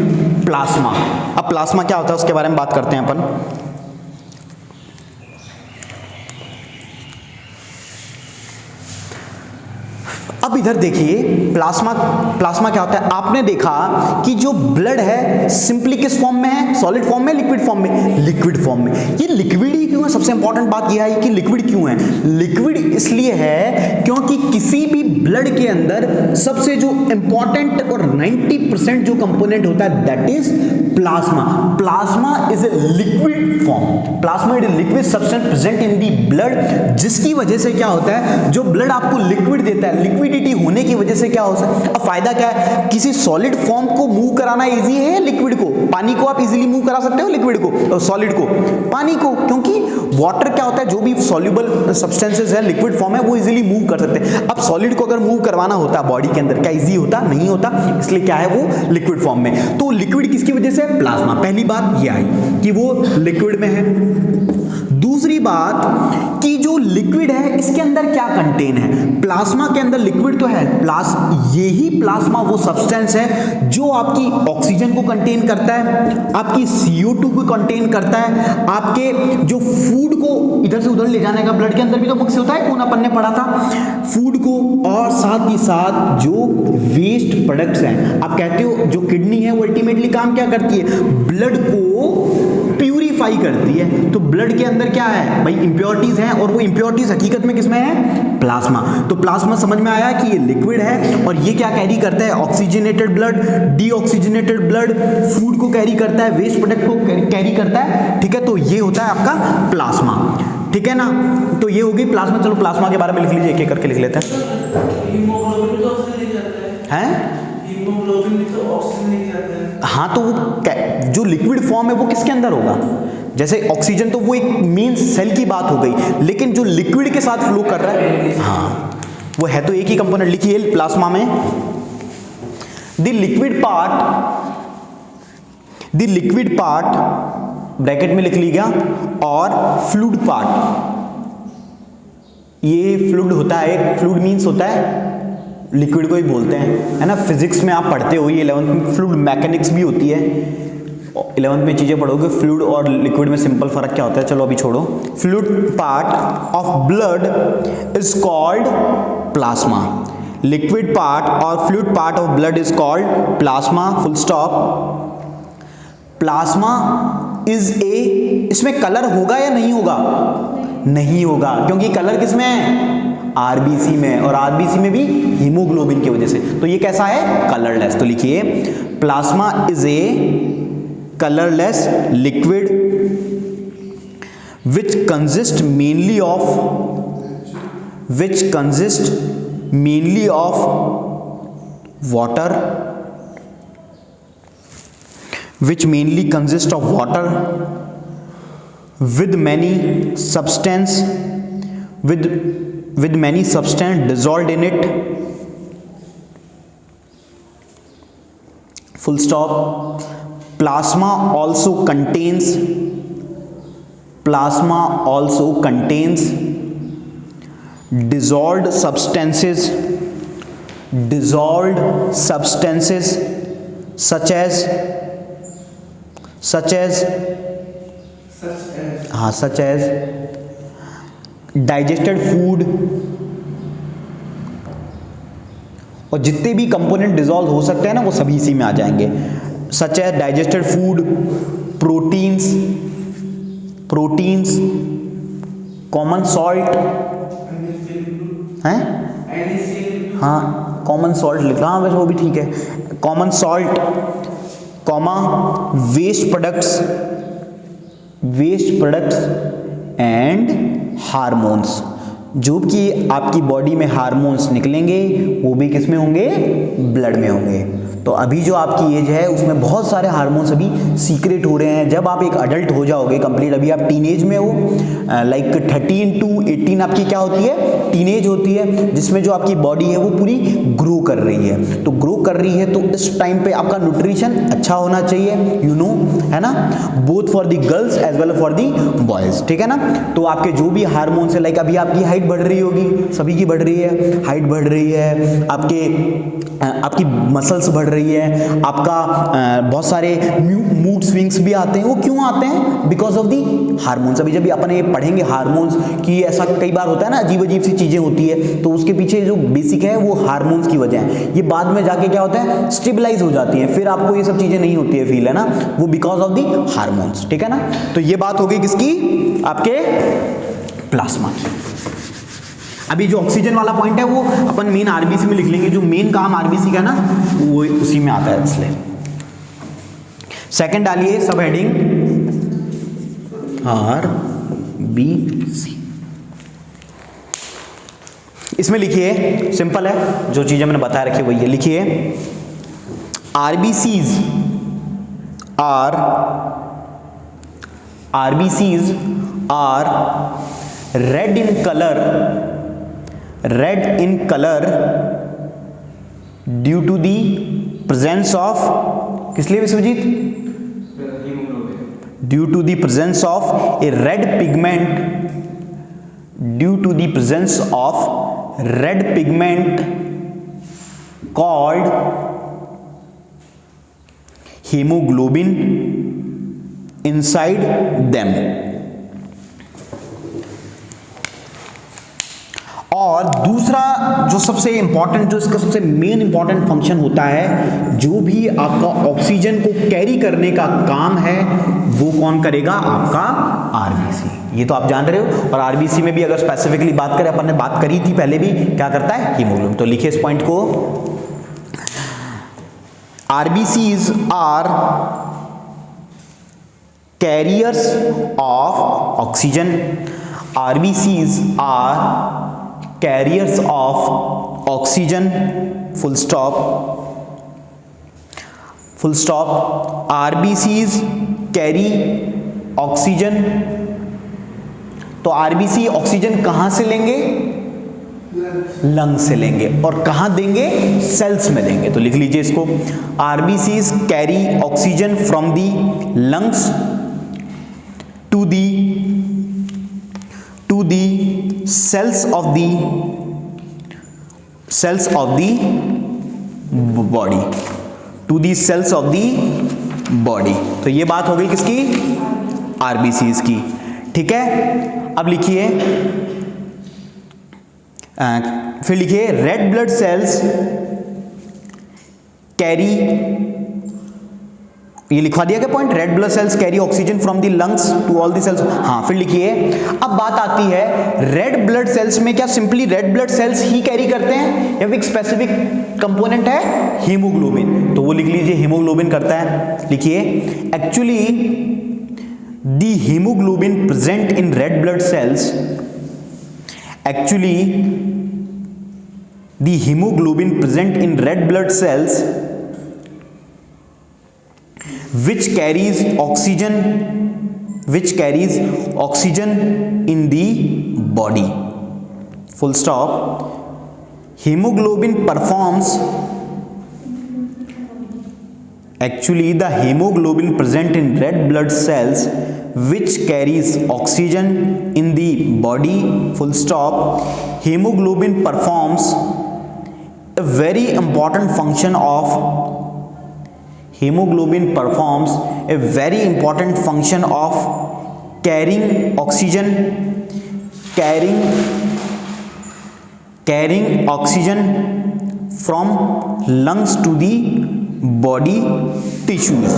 प्लाज्मा। अब प्लाज्मा क्या होता है उसके बारे में बात करते हैं अपन। अब इधर देखिए, प्लाज्मा क्या होता है। आपने देखा कि जो ब्लड है सिंपली किस फॉर्म में है, सॉलिड फॉर्म में, लिक्विड फॉर्म में, लिक्विड फॉर्म में। ये लिक्विड ही क्यों है, सबसे इंपॉर्टेंट बात यह है कि लिक्विड क्यों है। लिक्विड इसलिए है क्योंकि किसी भी ब्लड के अंदर सबसे जो इंपॉर्टेंट और 90% जो कंपोनेंट होता है that is plasma. Plasma is a liquid form, plasma is liquid substance present in the blood, जिसकी वजह से क्या होता है, जो ब्लड आपको लिक्विड देता है, लिक्विडिटी होने की वजह से क्या हो सकता है। अब फायदा क्या है, किसी सॉलिड फॉर्म को मूव कराना इजी है लिक्विड को। पानी को आप इजीली मूव करा सकते हो, लिक्विड को, सॉलिड को, पानी को, क्योंकि वाटर क्या होता है, जो भी सॉल्युबल सब्सटेंसेस है लिक्विड फॉर्म है वो इजीली मूव कर सकते हैं। अब सॉलिड को अगर मूव करवाना होता बॉडी के अंदर, क्या इजी होता, नहीं होता, इसलिए क्या है वो लिक्विड फॉर्म में। तो लिक्विड किसकी वजह से, प्लाज्मा। पहली बात ये आई कि वो लिक्विड में है। दूसरी बात कि जो लिक्विड है इसके अंदर क्या कंटेन है, प्लाज्मा के अंदर लिक्विड तो है, यही प्लाज्मा वो सब्सटेंस है जो आपकी ऑक्सीजन को कंटेन करता है, आपकी CO2 को कंटेन करता है, आपके जो फूड को इधर से उधर ले जाने का, ब्लड के अंदर भी तो मुख्य होता है, कौन अपन ने पढ़ा था, फूड को, और साथ ही साथ जो वेस्ट प्रोडक्ट्स हैं। आप कहते हो जो किडनी है वो अल्टीमेटली काम क्या करती है, ब्लड को प्यूरिफाई करती है। तो ब्लड के अंदर क्या है भाई, इंप्योरिटीज हैं, और वो इंप्योरिटीज हकीकत में किसमें है, प्लाज्मा। तो प्लाज्मा समझ में आया कि ये लिक्विड है, और ये क्या कैरी करता है, oxygenated blood, deoxygenated blood, food को कैरी करता है, वेस्ट प्रोडक्ट को कैरी करता है, ठीक है। तो ये होता है आपका प्लाज्मा, ठीक है ना। तो ये होगी प्लाज्मा। चलो प्लाज्मा के बारे में लिख लीजिए, एक एक करके लिख लेते हैं। हाँ, तो वो जो लिक्विड फॉर्म है वो किसके अंदर होगा, जैसे ऑक्सीजन तो वो एक मेन सेल की बात हो गई, लेकिन जो लिक्विड के साथ फ्लो कर रहा है, हाँ वो है तो एक ही कंपोनेंट। लिखिए प्लाज्मा में द लिक्विड पार्ट ब्रैकेट में लिख लीजिए, और फ्लूइड पार्ट, ये फ्लूइड होता है, फ्लूइड मीन्स होता है लिक्विड को ही बोलते हैं, है ना। फिजिक्स में आप पढ़ते हो, ये 11th में फ्लूइड मैकेनिक्स भी होती है, 11th में चीजें पढ़ोगे। फ्लूइड और लिक्विड में सिंपल फर्क क्या होता है, चलो अभी छोड़ो। Fluid part of blood is called plasma, liquid part और fluid part of blood is called plasma, full stop. Plasma is a, इसमें कलर होगा या नहीं होगा, नहीं होगा, क्योंकि कलर किसमें है, आरबीसी में, और आरबीसी में भी हीमोग्लोबिन की वजह से। तो ये कैसा है, कलरलेस। तो लिखिए plasma is A colorless liquid which consists mainly of water, with many substance dissolved in it, full stop. Plasma also contains dissolved substances such as digested food, और जितने भी कंपोनेंट डिसॉल्व हो सकते हैं ना वो सभी इसी में आ जाएंगे, सच है digested food, proteins, common salt है, हाँ कॉमन सॉल्ट लिख रहा, हाँ वैसे वो भी ठीक है, common salt, comma waste products and hormones. जो कि आपकी बॉडी में हार्मोन्स निकलेंगे वो भी किस में होंगे, ब्लड में होंगे। तो अभी जो आपकी एज है उसमें बहुत सारे हार्मोन्स अभी सीक्रेट हो रहे हैं। जब आप एक अडल्ट हो जाओगे कंप्लीट, अभी आप टीनेज में हो, लाइक 13 to 18 आपकी क्या होती है, टीनेज होती है, जिसमें जो आपकी बॉडी है वो पूरी ग्रो कर रही है। तो ग्रो कर रही है तो इस टाइम पे आपका न्यूट्रिशन अच्छा होना चाहिए, यू नो, है ना, both for the girls as well for the boys, ठीक है ना। तो आपके जो भी हार्मोन्स है, लाइक अभी आपकी हाइट बढ़ रही होगी, सभी की बढ़ रही है, हाइट बढ़ रही है, आपकी मसल्स बढ़ रही है, आपका बहुत सारे मूड स्विंग्स भी आते हैं। वो क्यों आते हैं? Because of the hormones. अभी जब अपन ये पढ़ेंगे हार्मोन्स की, ऐसा कई बार होता है ना, अजीब अजीब सी चीजें होती है, तो उसके पीछे जो बेसिक है वो हार्मोन्स की वजह है। ये बाद में जाके क्या होता है, स्टेबलाइज हो जाती है, फिर आपको ये सब चीजें नहीं होती है फील, है ना, वो बिकॉज ऑफ दी हार्मोन्स, ठीक है ना। तो ये बात हो गई किसकी, आपके प्लाज्मा की। अभी जो ऑक्सीजन वाला पॉइंट है वो अपन मेन आरबीसी में लिख लेंगे, जो मेन काम आरबीसी का ना वो उसी में आता है, इसलिए सेकंड डालिए सब हेडिंग आरबीसी। इसमें लिखिए, सिंपल है, जो चीजें मैंने बता रखी वही है, लिखिए RBCs are red in color due to the presence of, किस लिए Vishwajit, due to the presence of a red pigment, due to the presence of red pigment called haemoglobin inside them. और दूसरा जो सबसे इंपॉर्टेंट, जो इसका सबसे मेन इंपॉर्टेंट फंक्शन होता है, जो भी आपका ऑक्सीजन को कैरी करने का काम है वो कौन करेगा, आपका आरबीसी। ये तो आप जान रहे हो। और आरबीसी में भी अगर स्पेसिफिकली बात करें, अपन ने बात करी थी पहले भी, क्या करता है, हीमोग्लोबिन। तो लिखिए इस पॉइंट को, RBCs are carriers of oxygen, आरबीसीज आर carriers of oxygen, full stop, RBCs carry oxygen। तो आरबीसी ऑक्सीजन कहां से लेंगे, लंग से लेंगे, और कहां देंगे, सेल्स में देंगे। तो लिख लीजिए इसको, RBCs carry oxygen from the lungs to the cells of the body, to the cells of the body। तो ये बात हो गई किसकी, आरबीसीज की, ठीक है। अब लिखिए, फिर लिखिए रेड ब्लड सेल्स कैरी, ये लिखवा दिया क्या point, red blood cells carry oxygen from the lungs to all the cells. हाँ, फिर लिखिए, अब बात आती है रेड ब्लड सेल्स में क्या सिंपली रेड ब्लड सेल्स ही कैरी करते हैं या फिर एक स्पेसिफिक कंपोनेंट है, हीमोग्लोबिन। तो वो लिख लीजिए, हीमोग्लोबिन करता है। लिखिए, actually the haemoglobin present in red blood sales, actually the haemoglobin present in red blood sales which carries oxygen in the body, full stop। hemoglobin performs, actually the hemoglobin present in red blood cells which carries oxygen in the body, full stop। hemoglobin performs a very important function of, hemoglobin performs a very important function of carrying oxygen from lungs to the body tissues।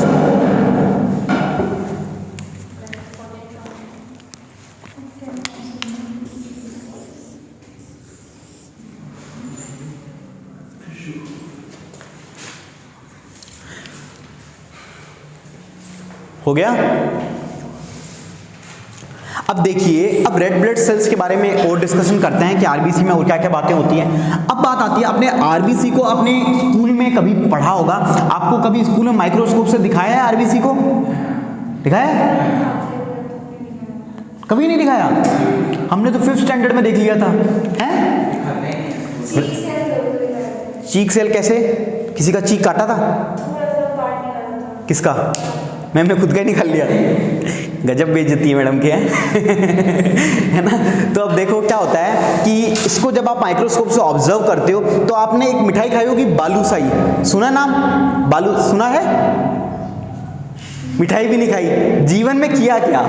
हो गया। अब देखिए, अब red blood sales के बारे में और discussion करते हैं कि आरबीसी में और क्या क्या बातें होती हैं। अब बात आती है, आपने आरबीसी को अपने स्कूल में कभी पढ़ा होगा, आपको कभी स्कूल में माइक्रोस्कोप से दिखाया है आरबीसी को? दिखाया है? कभी नहीं दिखाया? हमने तो 5th स्टैंडर्ड में देख लिया था। हैं? चीक सेल कैसे? किसी का चीक काटा था? किसका? मैंने खुद का ही निकाल लिया। गजब बेइज्जती है मैडम की, है ना। तो अब देखो क्या होता है कि इसको जब आप माइक्रोस्कोप से ऑब्जर्व करते हो तो आपने एक मिठाई खाई होगी बालूशाही, सुना नाम? बालू सुना है? मिठाई भी नहीं खाई, जीवन में किया क्या?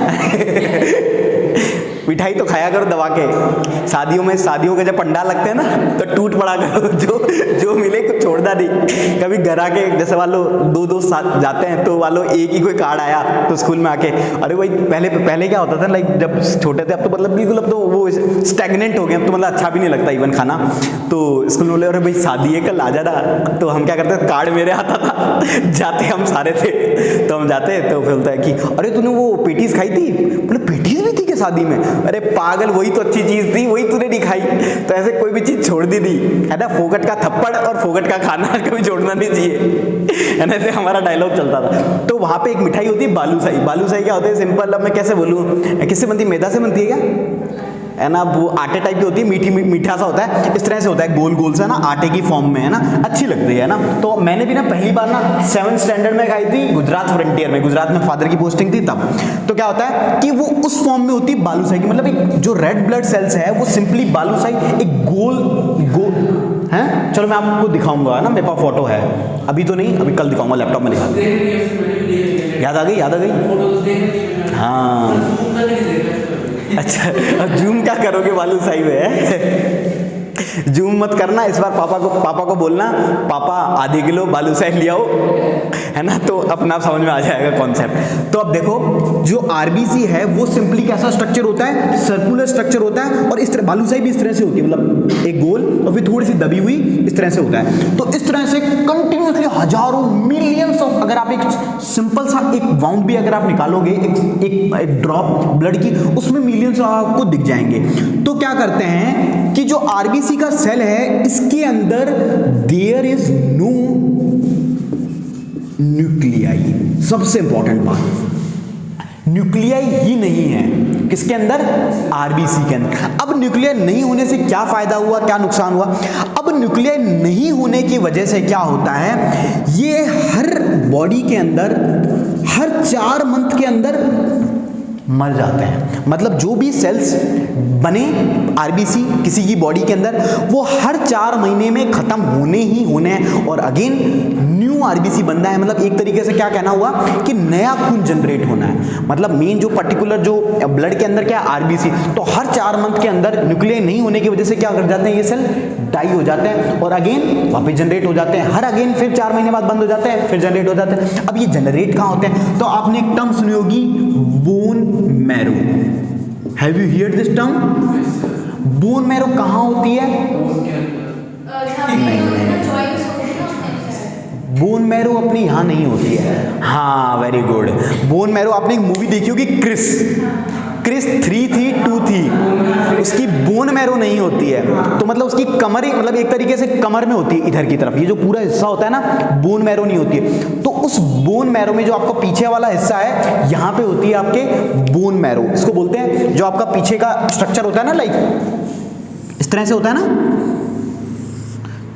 मिठाई तो खाया करो दबा के। शादियों के जब पंडाल लगते हैं ना तो टूट पड़ा करो, जो मिले कुछ छोड़ना नहीं। कभी घर आके जैसे वालों दो साथ जाते हैं तो वालों एक ही कोई कार्ड आया तो स्कूल में आके, अरे भाई पहले क्या होता था, लाइक जब छोटे थे, अब तो मतलब बिल्कुल अब तो वो स्टैग्नेंट हो गए, अब तो मतलब अच्छा भी नहीं लगता इवन खाना। तो स्कूल में बोले अरे भाई शादी है कल आ जाना, तो हम क्या करते, कार्ड मेरे आता था, जाते हम सारे थे, तो हम जाते तो फिर बोलता है कि अरे तूने वो पेटीज खाई थी? बोले पेटीज भी थी क्या शादी में? अरे पागल, वही तो अच्छी चीज थी, वही तूने नहीं खाई। तो ऐसे कोई भी चीज छोड़ दी थी, है ना। फोकट का थप्पड़ और फोकट का खाना कभी छोड़ना नहीं चाहिए, है ना। ऐसे हमारा डायलॉग चलता था। तो वहां पे एक मिठाई होती है बालूशाही। बालूशाही क्या होती है, सिंपल, अब मैं कैसे बोलूँ, किससे बनती है? मैदा से बनती है क्या, है ना। वो आटे टाइप की होती है, मीठा सा होता है, इस तरह से होता है, गोल गोल सा ना, आटे की फॉर्म में, है ना, अच्छी लगती है ना। तो मैंने भी ना पहली बार ना 7th स्टैंडर्ड में खाई थी, गुजरात फ्रंटियर में, गुजरात में फादर की पोस्टिंग थी तब। तो क्या होता है कि वो उस फॉर्म में होती है बालूशाही की, मतलब एक जो रेड ब्लड सेल्स है वो सिंपली बालूशाही, एक गोल है। चलो मैं आपको दिखाऊंगा, है ना, मेरे पास फोटो है, अभी तो नहीं, अभी कल दिखाऊंगा, लैपटॉप में दिखा। याद आ गई? हाँ अच्छा, अब जूम क्या करोगे बालूशाही में? जूम मत करना इस बार। पापा को बोलना, पापा आधे किलो बालूशाही ले आओ, है ना, तो अपना समझ में आ जाएगा कॉन्सेप्ट। तो अब देखो, जो आरबीसी है वो सिंपली कैसा स्ट्रक्चर होता है, सर्कुलर स्ट्रक्चर होता है, और इस तरह बालूशाही भी इस तरह से होती है, मतलब एक गोल और फिर थोड़ी सी दबी हुई, इस तरह से होता है। तो इस तरह से कंटिन्यूसली हजारों मिलियंस ऑफ, अगर आप एक सिंपल सा एक वाउंड भी अगर आप निकालोगे, एक ड्रॉप ब्लड की, उसमें मिलियंस आपको दिख जाएंगे। तो क्या करते हैं कि जो आरबीसी का सेल है, इसके अंदर देयर इज नो न्यूक्लियाई। सबसे इंपॉर्टेंट बात, न्यूक्लियाई ही नहीं है किसके अंदर, आरबीसी के अंदर। अब न्यूक्लियाई नहीं होने से क्या फायदा हुआ, क्या नुकसान हुआ? अब न्यूक्लियाई नहीं होने की वजह से क्या होता है, ये हर बॉडी के अंदर हर 4 मंथ के अंदर मर जाते हैं। मतलब जो भी सेल्स बने आरबीसी किसी की बॉडी के अंदर, वो हर 4 महीने में खत्म होने ही होने हैं, और अगेन न्यू आरबीसी बनना है। मतलब एक तरीके से क्या कहना हुआ कि नया खून जनरेट होना है। मतलब मेन जो पर्टिकुलर जो ब्लड के अंदर क्या है, आरबीसी। तो हर 4 मंथ के अंदर न्यूक्लियाई नहीं होने की वजह से क्या कर जाते हैं, ये सेल डाई हो जाते हैं और अगेन वापस जनरेट हो जाते हैं। हर अगेन फिर 4 महीने बाद बंद हो जाते हैं, फिर जनरेट हो जाते हैं। अब ये जनरेट कहाँ होते हैं? तो आपने एक टर्म सुनी होगी, bone marrow. Have you heard this term? Bone marrow कहाँ होती है? बोन मैरो अपनी यहां नहीं होती है। हाँ, वेरी गुड। बोन मैरो, आपने एक मूवी देखी होगी क्रिस 3 थी 2 थी, उसकी बोन मैरो नहीं होती है। तो मतलब उसकी कमर ही, मतलब एक तरीके से कमर में होती है इधर की तरफ, ये जो पूरा हिस्सा होता है ना, बोन मैरो नहीं होती है। तो उस बोन मैरो में जो आपका पीछे वाला हिस्सा है, यहां पे होती है आपके बोन मैरो। इसको बोलते हैं, जो आपका पीछे का स्ट्रक्चर होता है ना, लाइक इस तरह से होता है ना,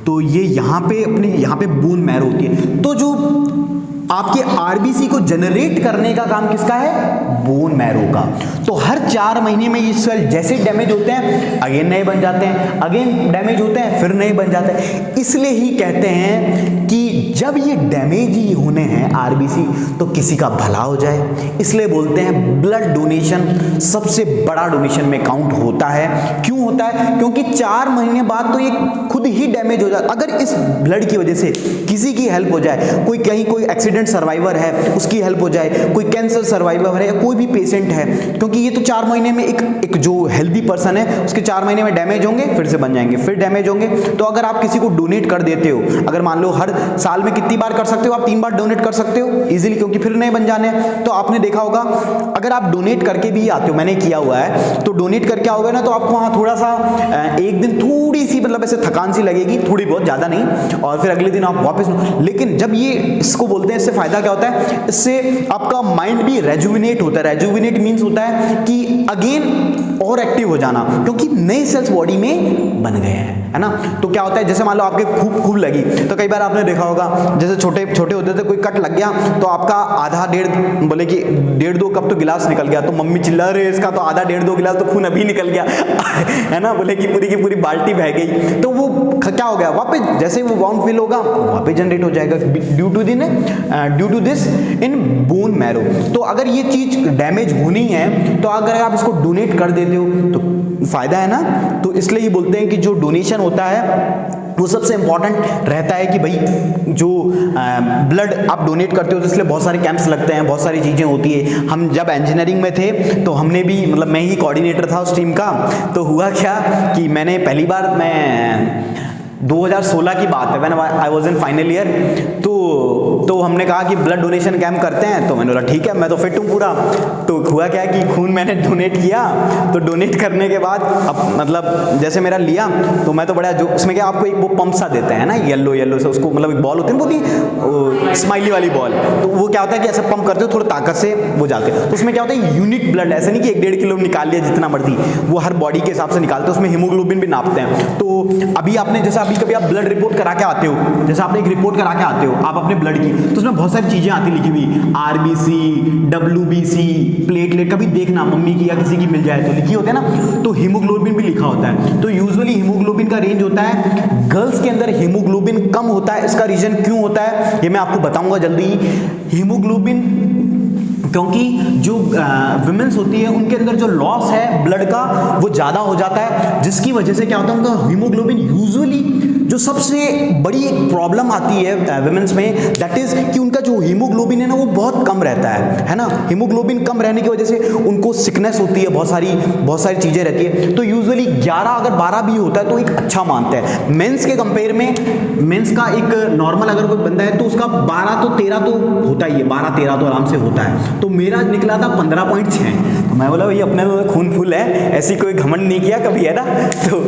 तो ये यहां पे बोन मैरो होती है। तो जो आपके आरबीसी को जनरेट करने का काम किसका है? बोन मैरो का। तो हर 4 महीने में ये सेल जैसे डैमेज होते हैं, अगेन नए बन जाते हैं, अगेन डैमेज होते हैं, फिर नए बन जाते हैं। इसलिए ही कहते हैं कि जब ये डैमेज ही होने हैं आरबीसी, तो किसी का भला हो जाए। इसलिए बोलते हैं ब्लड डोनेशन सबसे बड़ा डोनेशन में काउंट होता है। क्यों होता है? क्योंकि 4 महीने बाद तो ये खुद ही डैमेज हो जाता। अगर इस ब्लड की वजह से किसी की हेल्प हो जाए, कोई एक्सीडेंट सर्वाइवर है उसकी हेल्प हो जाए, कोई कैंसर सर्वाइवर है, या कोई भी पेशेंट है, क्योंकि ये तो 4 महीने में एक जो हेल्दी पर्सन है उसके 4 महीने में डैमेज होंगे, फिर से बन जाएंगे, फिर डैमेज होंगे। तो अगर आप किसी को डोनेट कर देते हो, अगर मान लो हर साल में में कितनी बार कर सकते हो? आप 3 बार डोनेट कर सकते हो इजीली, क्योंकि फिर नए बन जाने। तो आपने देखा होगा अगर आप डोनेट करके भी आते हो, मैंने किया हुआ है, तो डोनेट करके आओगे ना तो आपको वहाँ थोड़ा सा एक दिन थोड़ी सी मतलब ऐसे थकान सी लगेगी, थोड़ी बहुत, ज़्यादा नहीं, और फिर अगले दिन आप वापस। लेकिन जब ये इसको बोलते हैं, इससे फायदा क्या होता है? इससे आपका माइंड भी रेजुविनेट होता है। रेजुविनेट मीन्स होता है कि अगेन और एक्टिव हो जाना, क्योंकि नए सेल्स बॉडी में बन गए हैं, है ना। तो क्या होता है, जैसे मान लो आपके खूब लगी, तो कई बार आपने देखा होगा जैसे छोटे छोटे होते थे, कोई कट लग गया तो आपका आधा डेढ़, बोले कि 1.5-2 कप तो गिलास निकल गया, तो मम्मी चिल्ला रहे इसका तो आधा 1.5-2 गिलास तो खून अभी निकल गया है ना, बोले कि पूरी की पूरी बाल्टी बह गई। तो वो क्या हो गया, वापस जैसे वो वाउंड फिल होगा वापस जनरेट हो जाएगा due to this in bone marrow. तो अगर ये चीज डैमेज होनी है तो अगर आप इसको डोनेट कर देते हो तो फायदा है ना। तो इसलिए ये बोलते हैं कि जो डोनेशन होता है वो सबसे इंपॉर्टेंट रहता है, कि भाई जो ब्लड आप डोनेट करते हो तो इसलिए बहुत सारे कैंप्स लगते हैं, बहुत सारी चीज़ें होती है। हम जब इंजीनियरिंग में थे तो हमने भी, मतलब मैं ही कोऑर्डिनेटर था उस टीम का। तो हुआ क्या कि मैंने पहली बार, मैं 2016 की बात है, when I was in final year, तो हमने कहा कि ब्लड डोनेशन कैंप करते हैं। तो मैंने बोला ठीक है, मैं तो फिट हूँ पूरा। तो हुआ क्या कि खून मैंने डोनेट किया, तो डोनेट करने के बाद अब मतलब जैसे मेरा लिया, तो मैं तो बड़ा जो उसमें क्या आपको एक वो पंप सा देते हैं ना, येलो से, उसको मतलब एक बॉल होती है बहुत स्माइली वाली बॉल। तो वो क्या होता है कि ऐसे पंप करते हो, थोड़ा ताकत से वो जाते हैं। तो उसमें क्या होता है, यूनिक ब्लड, ऐसे नहीं कि 1-1.5 किलो निकाल लिया जितना मर्जी, वो हर बॉडी के हिसाब से निकालते हैं, उसमें हीमोग्लोबिन भी नापते हैं। तो अभी आपने जैसा कभी आप ब्लड रिपोर्ट करा के आते हो, जैसे आपने एक रिपोर्ट करा के आते हो आप अपने ब्लड की, तो उसमें बहुत सारी चीजें आती लिखी हुई, आरबीसी, डब्ल्यूबीसी, प्लेटलेट, कभी देखना मम्मी की या किसी की मिल जाए तो लिखी होती है ना। तो हीमोग्लोबिन भी लिखा होता है। तो यूजुअली हीमोग्लोबिन का रेंज होता है, गर्ल्स के अंदर हीमोग्लोबिन कम होता है। इसका रीजन क्यों होता है ये मैं आपको बताऊंगा जल्दी। हीमोग्लोबिन, क्योंकि जो विमेंस होती है उनके अंदर जो लॉस है ब्लड का वो ज़्यादा हो जाता है, जिसकी वजह से क्या होता है, उनका हीमोग्लोबिन यूजुअली जो सबसे बड़ी एक प्रॉब्लम आती है विमेंस में, दैट इज कि उनका जो हीमोग्लोबिन है ना वो बहुत कम रहता है ना। हीमोग्लोबिन कम रहने की वजह से उनको सिकनेस होती है, बहुत सारी चीज़ें रहती है। तो यूजुअली 11 अगर 12 भी होता है तो एक अच्छा मानते हैं। मेंस के कंपेयर में, मेंस का एक नॉर्मल अगर कोई बंदा है तो उसका 12 तो 13 तो होता ही है, 12-13 तो आराम से होता है। तो मेरा निकला था 15.6। तो मैं बोला भाई अपने तो खून फुल है, ऐसी कोई घमंड नहीं किया कभी, है ना। तो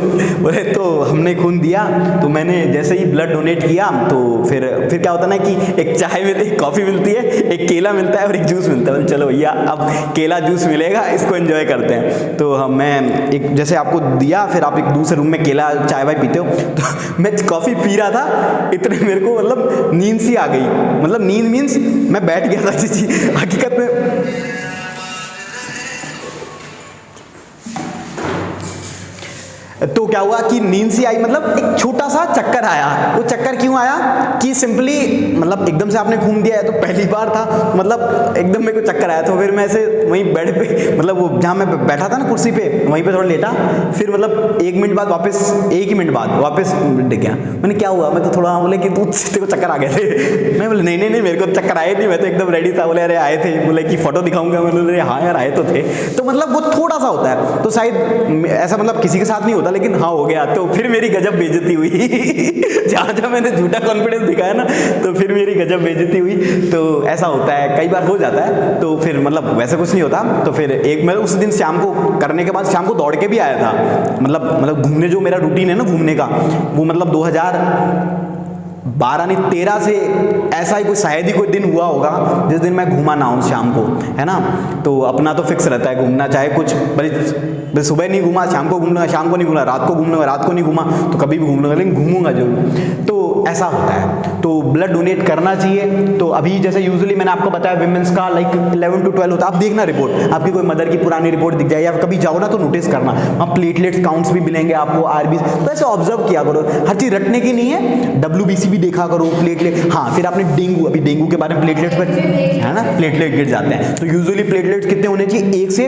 बोले तो हमने खून दिया, तो मैंने जैसे ही ब्लड डोनेट किया तो फिर क्या होता है ना कि एक चाय मिलती है, कॉफ़ी मिलती है, एक केला मिलता है और एक जूस मिलता है। चलो भैया अब केला जूस मिलेगा, इसको एंजॉय करते हैं। तो मैं एक जैसे आपको दिया, फिर आप एक दूसरे रूम में केला चाय वाय पीते हो, तो मैं कॉफ़ी पी रहा था, इतने मेरे को मतलब नींद सी आ गई। मतलब नींद मीन्स मैं बैठ गया था जी हकीकत में। तो क्या हुआ कि नींद सी आई, मतलब एक छोटा सा चक्कर आया। वो चक्कर क्यों आया कि सिंपली मतलब एकदम से आपने घूम दिया है, तो पहली बार था, मतलब एकदम मेरे को चक्कर आया। तो फिर मैं ऐसे वहीं बेड पे, मतलब वो जहाँ मैं बैठा था ना कुर्सी पे, वहीं पे थोड़ा लेटा, फिर मतलब 1 मिनट बाद वापस, 1 ही मिनट बाद वापस डिग गया। मैंने क्या हुआ, मैं तो थोड़ा बोले कि तू तेरे को चक्कर आ गए थे। मैं बोले नहीं मेरे को चक्कर आए नहीं, मैं तो एकदम रेडी था। बोले अरे आए थे, बोले कि फोटो दिखाऊंगा। मैंने बोले हाँ यार आए तो थे। तो मतलब वो थोड़ा सा होता है, तो शायद ऐसा मतलब किसी के साथ नहीं होता, लेकिन हाँ हो गया। तो फिर मेरी गजब बेइज्जती हुई जहाँ मैंने झूठा कॉन्फिडेंस दिखाया ना, तो फिर मेरी गजब बेइज्जती हुई। तो ऐसा होता है, कई बार हो जाता है। तो फिर मतलब वैसे कुछ नहीं होता। तो फिर एक मैं उस दिन शाम को करने के बाद शाम को दौड़ के भी आया था। मतलब घूमने, जो मेरा रूटीन है ना घूमने का, वो मतलब 2012 नहीं 13 से ऐसा ही कोई शायद ही कोई दिन हुआ होगा जिस दिन मैं घूमा ना हूँ शाम को, है ना। तो अपना तो फिक्स रहता है घूमना, चाहे कुछ भाई सुबह नहीं घूमा शाम को घूम लूँगा, शाम को नहीं घूमा रात को घूम लूँगा, रात को नहीं घूमा तो कभी भी घूम लूँगा, लेकिन घूमूंगा जरूर। तो ऐसा होता है। तो ब्लड डोनेट करना चाहिए। तो अभी जैसे यूजुअली मैंने आपको बताया विमेंस का लाइक 11 to 12 होता है। आप देखना रिपोर्ट, आपकी कोई मदर की पुरानी रिपोर्ट दिख जाए, या कभी जाओ ना तो नोटिस करना, वहाँ प्लेटलेट्स काउंट्स भी मिलेंगे आपको, आरबीसी। तो ऐसे ऑब्जर्व किया करो, हर चीज़ रटने की नहीं है। डब्ल्यूबीसी भी देखा करो, प्लेटलेट। हाँ फिर आपने डेंगू, अभी डेंगू के बारे में प्लेटलेट्स पर है ना, प्लेटलेट गिर जाते हैं। तो यूजुअली प्लेटलेट्स कितने होने चाहिए, 1 से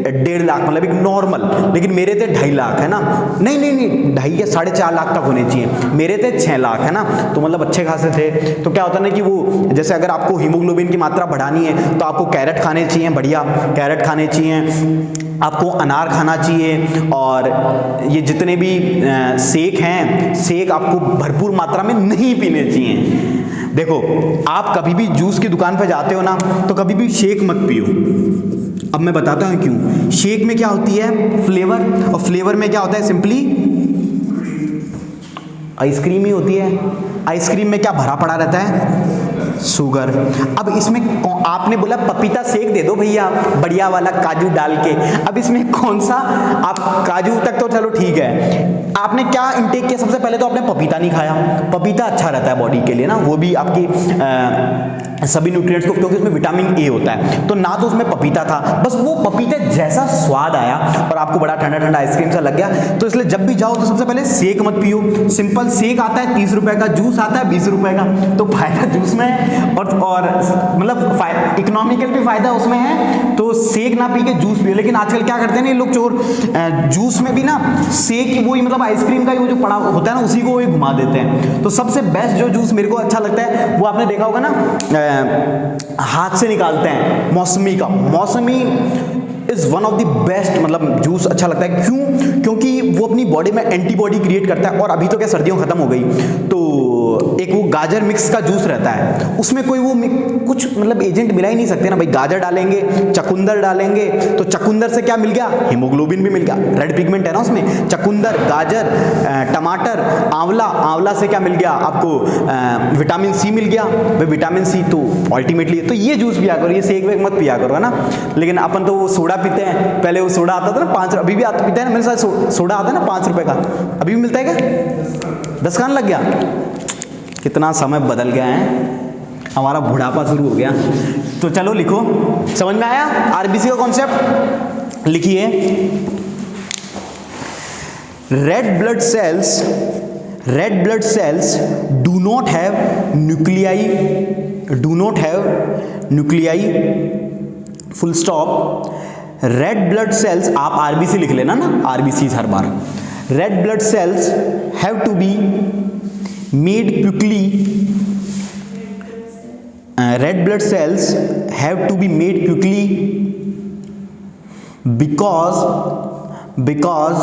1.5 लाख, मतलब एक नॉर्मल। लेकिन मेरे थे 2.5 लाख, है ना। नहीं 2.5 या 4.5 लाख तक होने चाहिए, मेरे थे 6 लाख, है ना। तो मतलब अच्छे खासे थे। तो क्या होता है ना कि वो जैसे अगर आपको हीमोग्लोबिन की मात्रा बढ़ानी है तो आपको कैरेट खाने चाहिए, बढ़िया कैरेट खाने चाहिए, आपको अनार खाना चाहिए, और ये जितने भी सेक हैं, सेक आपको भरपूर मात्रा में नहीं पीने चाहिए। देखो, आप कभी भी जूस की दुकान पे जाते हो ना, तो कभी भी शेक मत पियो। अब मैं बताता हूं क्यों। शेक में क्या होती है? फ्लेवर, और फ्लेवर में क्या होता है? सिंपली आइसक्रीम ही होती है। आइसक्रीम में क्या भरा पड़ा रहता है? शुगर। अब इसमें आपने बोला पपीता शेक दे दो भैया बढ़िया वाला काजू डाल के। अब इसमें कौन सा, आप काजू तक तो चलो ठीक है, आपने क्या इंटेक किया? सबसे पहले तो आपने पपीता नहीं खाया। पपीता अच्छा रहता है बॉडी के लिए ना, वो भी आपकी सभी न्यूट्रिएंट्स को, क्योंकि उसमें विटामिन ए होता है। तो ना तो उसमें पपीता था, बस वो पपीते जैसा स्वाद आया और आपको बड़ा ठंडा ठंडा आइसक्रीम सा लग गया। तो इसलिए जब भी जाओ तो सबसे पहले शेक मत पियो। सिंपल शेक आता है 30 रुपए का, जूस आता है 20 रुपए का। तो फायदा जूस में है और मतलब इकोनॉमिकल भी फायदा उसमें है। तो शेक ना पी के जूस पियो। लेकिन आजकल क्या करते हैं ना ये लोग चोर, जूस में भी ना शेक वही मतलब आइसक्रीम का वो जो पड़ा होता है ना उसी को वही घुमा देते हैं। तो सबसे बेस्ट जो जूस मेरे को अच्छा लगता है वो आपने देखा होगा ना, हाथ से निकालते हैं मौसमी का। मौसमी is one of the best मतलब जूस अच्छा लगता है। क्यों? क्योंकि वो अपनी बॉडी में एंटीबॉडी क्रिएट करता है। और अभी तो क्या सर्दियों खत्म हो गई, तो एक वो गाजर मिक्स का जूस रहता है, उसमें कोई वो कुछ मतलब एजेंट मिला ही नहीं सकते ना भाई। गाजर डालेंगे, चकुंदर डालेंगे, तो चकुंदर से क्या मिल गया? हीमोग्लोबिन भी मिल गया, रेड पिगमेंट है ना उसमें। चकुंदर, गाजर, टमाटर, आंवला, आंवला से क्या मिल गया आपको? विटामिन सी मिल गया। भाई विटामिन सी तो अल्टीमेटली, तो ये जूस पिया करो, ये शेक वेक मत पिया करो, है ना। लेकिन अपन तो वो सोडा पीते हैं। पहले वो सोडा आता था ना 5, अभी भी आता पीते हैं ना, मेरे साथ सोडा आता है ना 5 रुपए का, अभी भी मिलता है क्या? 10 का लग गया। कितना समय बदल गया है, हमारा बुढ़ापा शुरू हो गया। तो चलो लिखो, समझ में आया आरबीसी का कॉन्सेप्ट? लिखिए, red blood cells do not have nuclei, full stop. Red blood cells, आप आरबीसी लिख लेना ना, आरबीसी हर बार। Red blood cells have to be made quickly, red blood cells have to be made quickly because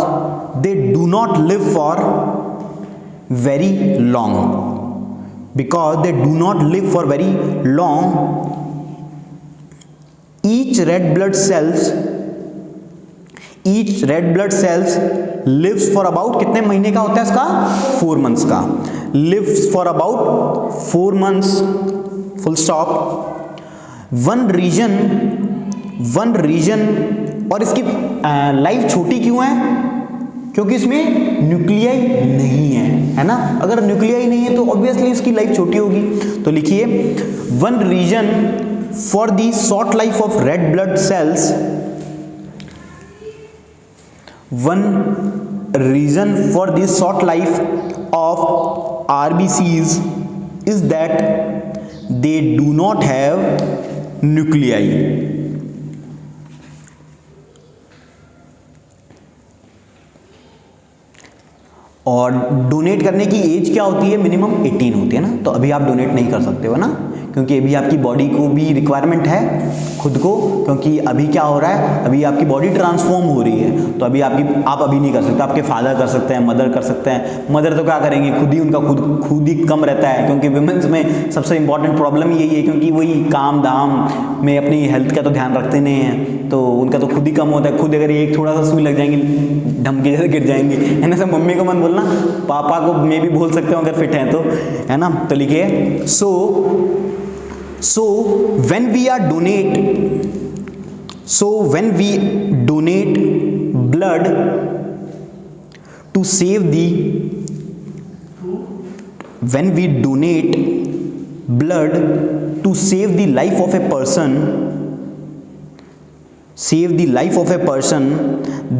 they do not live for very long, because they do not live for very long. Each red blood cells lives for about, कितने महीने का होता है इसका? 4 months का। lives for about 4 months, full stop. one region, और इसकी life छोटी क्यों है? क्योंकि इसमें न्यूक्लियाई नहीं है ना। अगर न्यूक्लियाई नहीं है तो ऑब्वियसली इसकी लाइफ छोटी होगी। तो लिखिए, one reason for the short life of red blood cells, one reason for the short life of RBCs is that they do not have nuclei. और डोनेट करने की एज क्या होती है? मिनिमम 18 होती है ना। तो अभी आप डोनेट नहीं कर सकते हो ना, क्योंकि अभी आपकी बॉडी को भी रिक्वायरमेंट है खुद को, क्योंकि अभी क्या हो रहा है, अभी आपकी बॉडी ट्रांसफॉर्म हो रही है। तो अभी आप अभी नहीं कर सकते। आपके फादर कर सकते हैं, मदर कर सकते हैं। मदर तो क्या करेंगे, खुद ही कम रहता है, क्योंकि वुमेन्स में सबसे इंपॉर्टेंट प्रॉब्लम यही है, क्योंकि वही काम धाम में अपनी हेल्थ का तो ध्यान रखते नहीं हैं, तो उनका तो खुद ही कम होता है। खुद अगर एक थोड़ा सा सुई लग जाएंगी, धमकी जैसे गिर जाएंगे, है ना। सब मम्मी को मत बोलना, पापा को मैं भी बोल सकते हो अगर फिट हैं तो, है ना। तो लिखिए, so when we donate blood to save the life of a person,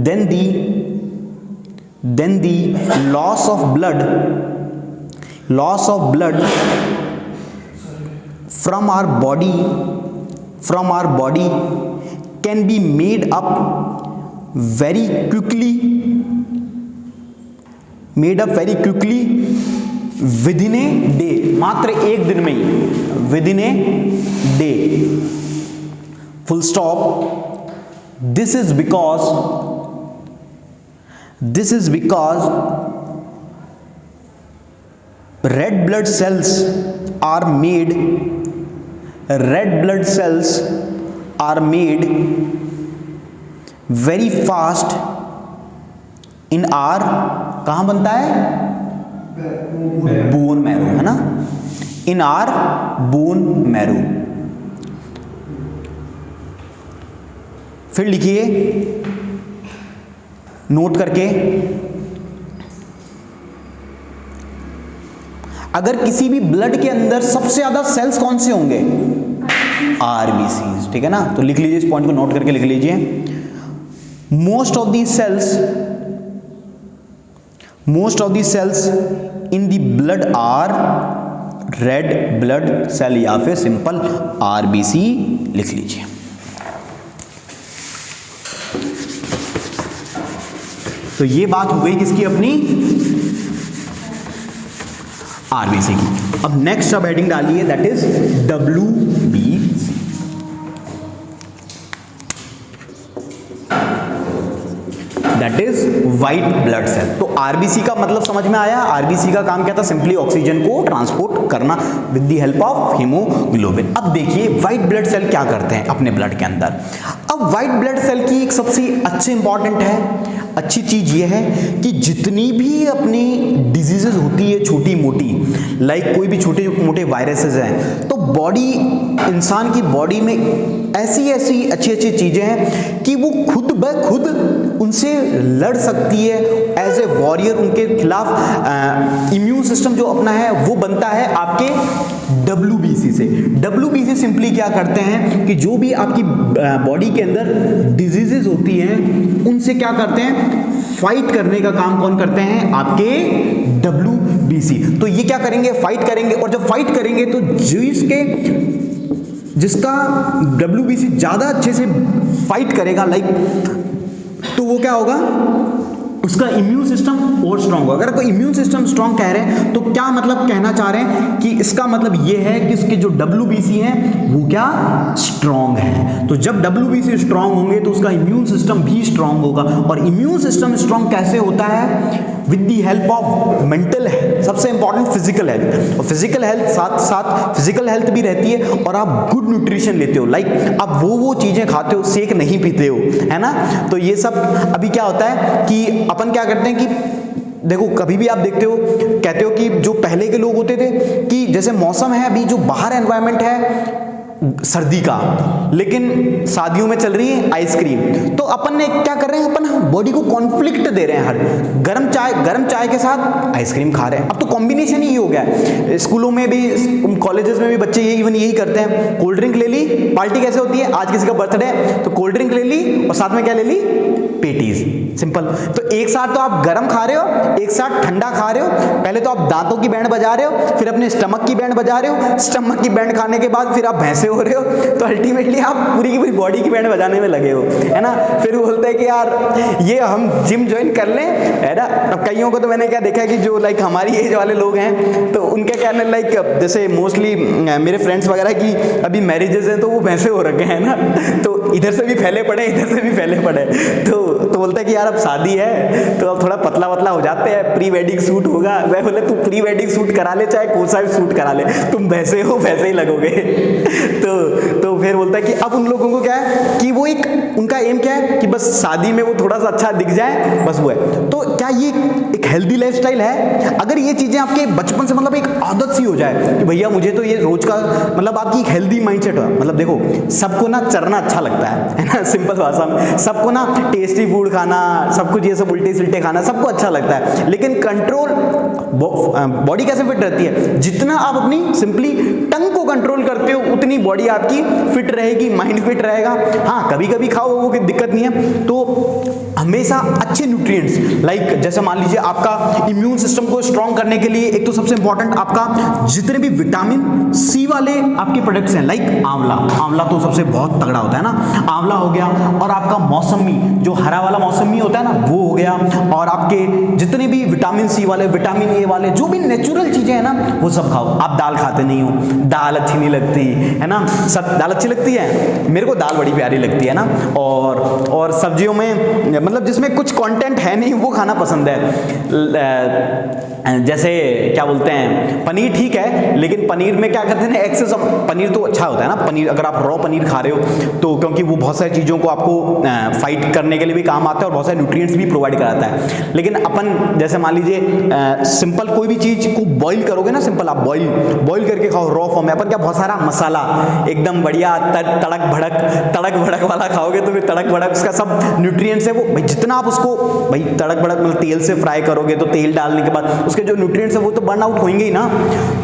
then the loss of blood from our body can be made up very quickly within a day, मात्र एक दिन में ही, within a day, full stop. This is because red blood cells are made, red blood cells are made very fast in our, कहाँ बनता है, bone marrow, है ना, इन are bone marrow. फिर लिखिए नोट करके, अगर किसी भी ब्लड के अंदर सबसे ज्यादा सेल्स कौन से होंगे, आरबीसी, ठीक है ना, तो लिख लीजिए, इस पॉइंट को नोट करके लिख लीजिए, most of the cells in the blood are red blood cell या फिर सिंपल आरबीसी लिख लीजिए। तो ये बात हो गई किसकी, अपनी आरबीसी की। अब नेक्स्ट सब हेडिंग डालिए, that is WBC. That is white blood cell. तो आरबीसी का मतलब समझ में आया, आरबीसी का काम क्या था, सिंपली ऑक्सीजन को ट्रांसपोर्ट करना with the help of haemoglobin. अब देखिए व्हाइट ब्लड सेल क्या करते हैं अपने ब्लड के अंदर। अब व्हाइट ब्लड सेल की एक सबसे अच्छी चीज ये है कि जितनी भी अपनी डिजीजेज होती है छोटी मोटी, लाइक कोई भी छोटे मोटे वायरसेस हैं, तो इंसान की बॉडी में ऐसी अच्छी चीजें हैं कि वो खुद ब खुद उनसे लड़ सकती है एज ए वॉरियर, उनके खिलाफ इम्यून सिस्टम जो अपना है वो बनता है आपके डब्ल्यूबीसी से। डब्ल्यूबीसी सिंपली क्या करते हैं कि जो भी आपकी बॉडी के अंदर डिजीजेज होती हैं उनसे क्या करते हैं, फाइट करने का काम कौन करते हैं, आपके डब्ल्यूबीसी। तो ये क्या करेंगे, फाइट करेंगे, और जब फाइट करेंगे तो जिसका डब्ल्यूबीसी ज्यादा अच्छे से फाइट करेगा, लाइक, तो वो क्या होगा, उसका इम्यून सिस्टम और स्ट्रांग होगा। अगर कोई इम्यून सिस्टम स्ट्रांग कह रहे हैं तो क्या मतलब कहना चाह रहे हैं कि इसका मतलब ये है कि इसके जो डब्ल्यूबीसी हैं वो क्या, स्ट्रांग है। तो जब डब्ल्यूबीसी स्ट्रांग होंगे तो उसका इम्यून सिस्टम भी स्ट्रांग होगा। और इम्यून सिस्टम स्ट्रांग कैसे होता है, with the help of mental health, सबसे इंपॉर्टेंट फिजिकल हेल्थ। और फिजिकल हेल्थ साथ साथ फिजिकल हेल्थ भी रहती है, और आप गुड न्यूट्रिशन लेते हो, लाइक आप वो चीजें खाते हो, सेक नहीं पीते हो, है ना। तो ये सब अभी क्या होता है कि अपन क्या करते हैं कि देखो, कभी भी आप देखते हो, कहते हो कि जो पहले के लोग होते थे कि जैसे मौसम है अभी, जो बाहर एनवायरनमेंट है सर्दी का, लेकिन शादियों में चल रही है आइसक्रीम, तो अपन ने क्या कर रहे हैं, अपन बॉडी को कॉन्फ्लिक्ट दे रहे हैं, हर गर्म चाय के साथ आइसक्रीम खा रहे हैं। अब तो कॉम्बिनेशन ही हो गया है। स्कूलों में भी, कॉलेजेस में भी बच्चे इवन यही करते हैं, कोल्ड ड्रिंक ले ली, पार्टी कैसे होती है, आज किसी का बर्थडे है तो कोल्ड ड्रिंक ले ली और साथ में क्या ले ली, पेटीज, सिंपल। तो एक साथ तो आप गर्म खा रहे हो, एक साथ ठंडा खा रहे हो। पहले तो आप दांतों की बैंड बजा रहे हो, फिर अपने स्टमक की बैंड बजा रहे हो, स्टमक की बैंड खाने के बाद फिर आप भैंसे हो रहे हो, तो अल्टीमेटली आप पूरी की पूरी बॉडी की बैंड बजाने में लगे हो, है ना। फिर वो बोलते हैं कि यार ये हम जिम ज्वाइन कर लें, है ना। अब कईयों को तो मैंने क्या देखा है कि जो लाइक हमारी एज वाले लोग हैं, तो उनके कहने लाइक जैसे मोस्टली मेरे फ्रेंड्स वगैरह की अभी मैरिजेस हैं तो वो भैंसे हो रखे हैं ना, तो इधर से भी फैले पड़े, इधर से भी फैले पड़े, तो बोलते हैं कि यार अब शादी है तो अब थोड़ा पतला पतला हो जाते हैं, प्री वेडिंग सूट होगा। मैं बोले तू प्री वेडिंग सूट करा ले, चाहे कौन सा भी सूट करा ले, तुम वैसे हो वैसे ही लगोगे। तो फिर बोलता है कि अब उन लोगों को क्या है कि वो एक उनका एम क्या है कि बस शादी में वो थोड़ा सा अच्छा दिख जाए, बस वो है। तो क्या ये एक हेल्दी लाइफस्टाइल है? अगर ये चीजें आपके बचपन से मतलब एक आदत सी हो जाए कि भैया मुझे तो ये रोज का, मतलब आपकी एक हेल्दी माइंडसेट है। मतलब देखो, सबको ना चरना अच्छा लगता है ना, सिंपल भाषा में सबको ना टेस्टी फूड खाना, सब कुछ ये सब उल्टे सिल्टे खाना सबको अच्छा लगता है, लेकिन कंट्रोल बॉडी कैसे फिट रहती है? जितना आप अपनी सिंपली टंग को कंट्रोल करते हो उतनी बॉडी आपकी फिट रहेगी, माइंड फिट रहेगा। हाँ, कभी कभी खाओ, वो कोई दिक्कत नहीं है। तो हमेशा अच्छे न्यूट्रिएंट्स, लाइक जैसे मान लीजिए आपका इम्यून सिस्टम को स्ट्रॉन्ग करने के लिए एक तो सबसे इंपॉर्टेंट आपका जितने भी विटामिन सी वाले आपके प्रोडक्ट्स हैं, लाइक आंवला तो सबसे बहुत तगड़ा होता है ना, आंवला हो गया, और आपका मौसमी, जो हरा वाला मौसमी होता है ना, वो हो गया, और आपके जितने भी विटामिन सी वाले, विटामिन ए वाले, जो भी नेचुरल चीजें हैं ना, वो सब खाओ। आप दाल खाते नहीं हो, दाल अच्छी नहीं लगती है ना, सब दाल अच्छी लगती है, मेरे को दाल बड़ी प्यारी लगती है ना। और सब्जियों में मतलब मतलब जिसमें कुछ कंटेंट है नहीं वो खाना पसंद है। जैसे क्या बोलते हैं, पनीर ठीक है, लेकिन पनीर में क्या करते हैं, एक्सेस ऑफ पनीर तो अच्छा होता है ना पनीर, अगर आप रॉ पनीर खा रहे हो तो, क्योंकि वो बहुत सारी चीज़ों को आपको फाइट करने के लिए भी काम आता है और बहुत सारे न्यूट्रिएंट्स भी प्रोवाइड कराता है। लेकिन अपन जैसे मान लीजिए सिंपल कोई भी चीज़ को बॉईल करोगे ना, सिंपल आप बॉईल करके खाओ रॉ फॉर्म में, अपन क्या बहुत सारा मसाला एकदम बढ़िया तड़क भड़क वाला खाओगे तो फिर तड़क भड़क उसका सब न्यूट्रिएंट्स है वो भाई, जितना आप उसको भाई तड़क भड़क मतलब तेल से फ्राई करोगे तो तेल डालने के बाद उसके जो न्यूट्रिएंट्स है वो तो बर्न आउट होंगे ही ना।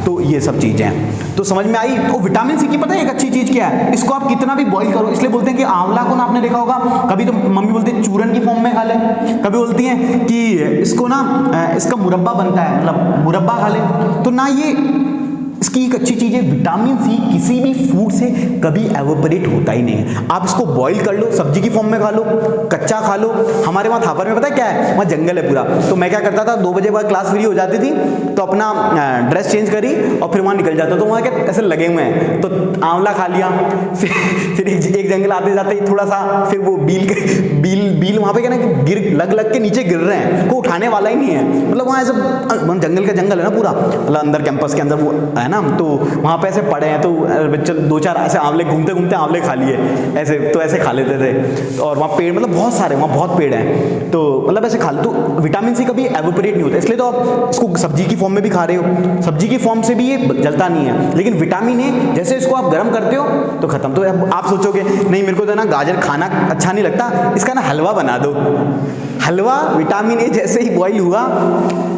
तो ये सब चीजें हैं, तो समझ में आई। तो विटामिन सी की पता है एक अच्छी चीज क्या है, इसको आप कितना भी बॉईल करो, इसलिए बोलते हैं कि आंवला को ना आपने देखा होगा, कभी तो मम्मी बोलती है चूरन की फॉर्म में खा ले, कभी बोलती हैं कि इसको ना इसका मुरब्बा बनता है, मतलब मुरब्बा खा ले। तो ना ये इसकी एक अच्छी चीज है, विटामिन सी किसी भी फूड से कभी एवोपरेट होता ही नहीं है। आप इसको बॉईल कर लो, सब्जी की फॉर्म में खा लो, कच्चा खा लो। हमारे वहाँ थापर में पता है क्या है, वहाँ जंगल है पूरा, तो मैं क्या करता था 2 बजे बाद क्लास फ्री हो जाती थी तो अपना ड्रेस चेंज करी और फिर वहाँ निकल जाता, तो वहाँ क्या ऐसे लगे हुए हैं तो आंवला खा लिया, फिर एक जंगल आते जाते थोड़ा सा फिर वो बील वहाँ पे क्या ना गिर लग के नीचे गिर रहे हैं, कोई उठाने वाला ही नहीं है, मतलब वहाँ ऐसे जंगल का जंगल है ना पूरा, मतलब अंदर कैंपस के अंदर वो है ना, तो वहाँ पे ऐसे पड़े हैं तो बच्चे 2-4 ऐसे आंवले घूमते आंवले खा लिए ऐसे, तो ऐसे खा लेते थे। और वहाँ पेड़ मतलब बहुत सारे, वहाँ बहुत पेड़ हैं, तो मतलब ऐसे खा लो। तो विटामिन सी कभी एवोपरेट नहीं होता, इसलिए तो आप इसको सब्जी की फॉर्म में भी खा रहे हो, सब्जी की फॉर्म से भी ये जलता नहीं है। लेकिन विटामिन ए जैसे इसको आप गर्म करते हो तो खत्म। तो आप सोचोगे नहीं मेरे को तो ना गाजर खाना अच्छा नहीं लगता, इसका ना हलवा बना दो, हलवा विटामिन ए जैसे ही बॉईल हुआ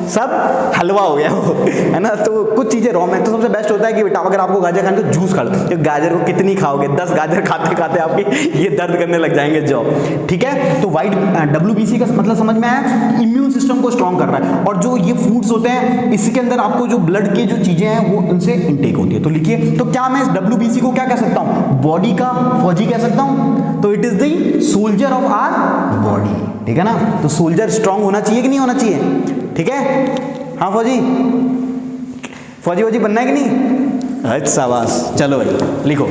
सब हलवा हो गया वो, है ना। तो कुछ चीजें रॉ में तो सबसे बेस्ट होता है कि बेटा अगर आपको गाजर खाने तो जूस खा लो, गाजर को कितनी खाओगे, 10 गाजर खाते खाते आपके ये दर्द करने लग जाएंगे जॉ, ठीक है। तो वाइट WBC का मतलब समझ में आया, इम्यून सिस्टम को स्ट्रॉन्ग कर रहा है। और जो ये फूड्स होते हैं इसके अंदर आपको जो ब्लड की जो चीजें हैं वो उनसे इनटेक होती है। तो लिखिए, तो क्या मैं इस WBC को क्या कह सकता हूं, बॉडी का फौजी कह सकता हूं। तो it is the soldier of our body, ठीक है ना। तो सोल्जर स्ट्रॉन्ग होना चाहिए कि नहीं होना चाहिए, ठीक है। हाँ फौजी बनना है कि नहीं, अच्छा शाबाश। चलो भाई लिखो,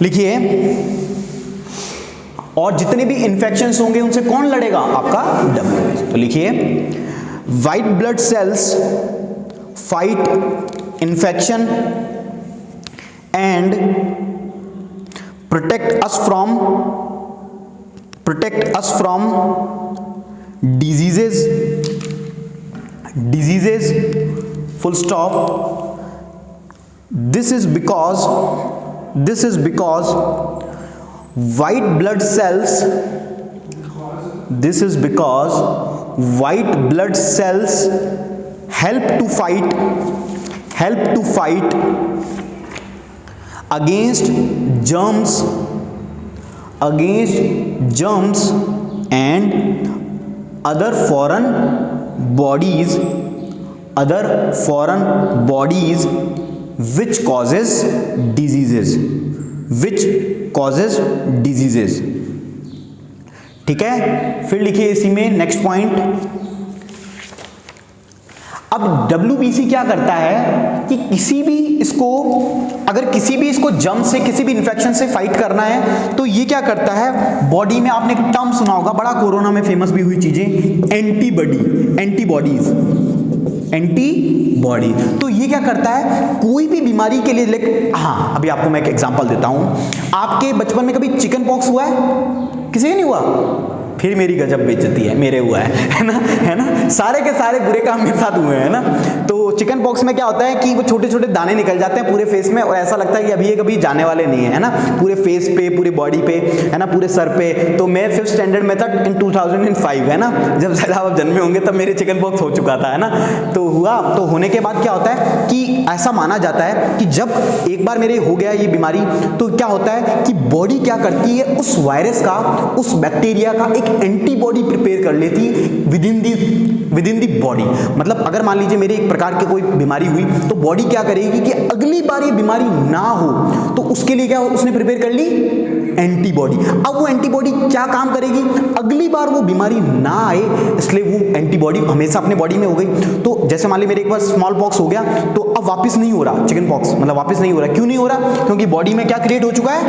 लिखिए। और जितने भी इंफेक्शंस होंगे उनसे कौन लड़ेगा, आपका WBC। तो लिखिए, white blood cells fight infection and protect us from diseases full stop. This is because white blood cells help to fight against germs and other foreign bodies which causes diseases, ठीक है। फिर लिखिए इसी में next point. अब WBC क्या करता है कि किसी भी इसको जर्म से किसी भी इंफेक्शन से फाइट करना है तो ये क्या करता है, बॉडी में आपने एक टर्म सुना होगा, बड़ा कोरोना में फेमस भी हुई चीजें, एंटीबॉडी। तो ये क्या करता है, कोई भी बीमारी के लिए हाँ अभी आपको मैं एक एग्जांपल देता हूं। आपके बचपन में कभी चिकन पॉक्स हुआ है, किसी का नहीं हुआ, फिर मेरी गजब बेइज्जती है, मेरे हुआ है ना, सारे के सारे बुरे काम मेरे साथ हुए हैं ना। तो चिकन पॉक्स में क्या होता है कि वो छोटे छोटे दाने निकल जाते हैं पूरे फेस में और ऐसा लगता है कि अभी ये कभी जाने वाले नहीं है ना, पूरे फेस पे, पूरे बॉडी पे, है ना, पूरे सर पे। तो मैं 5th स्टैंडर्ड में था इन 2005, है ना, जब शायद आप जन्मे होंगे तब मेरे चिकन पॉक्स हो चुका था, है ना। तो हुआ, तो होने के बाद क्या होता है कि ऐसा माना जाता है कि जब एक बार मेरे हो गया ये बीमारी तो क्या होता है कि बॉडी क्या करती है, उस वायरस का, उस बैक्टीरिया का एक एंटीबॉडी प्रिपेयर कर लेती विद इन दी बॉडी। मतलब अगर मान लीजिए मेरे एक प्रकार की कोई बीमारी हुई तो बॉडी क्या करेगी कि अगली बार ये बीमारी ना हो तो उसके लिए क्या उसने प्रिपेयर कर ली, एंटीबॉडी। अब वो एंटीबॉडी क्या काम करेगी, अगली बार वो बीमारी ना आए, इसलिए वो एंटीबॉडी हमेशा अपने बॉडी में हो गई। तो जैसे मान ली मेरे एक बार स्मॉल पॉक्स हो गया तो अब वापस नहीं हो रहा चिकन पॉक्स, मतलब वापस नहीं हो रहा। क्यों नहीं हो रहा? क्योंकि बॉडी में क्या क्रिएट हो चुका है?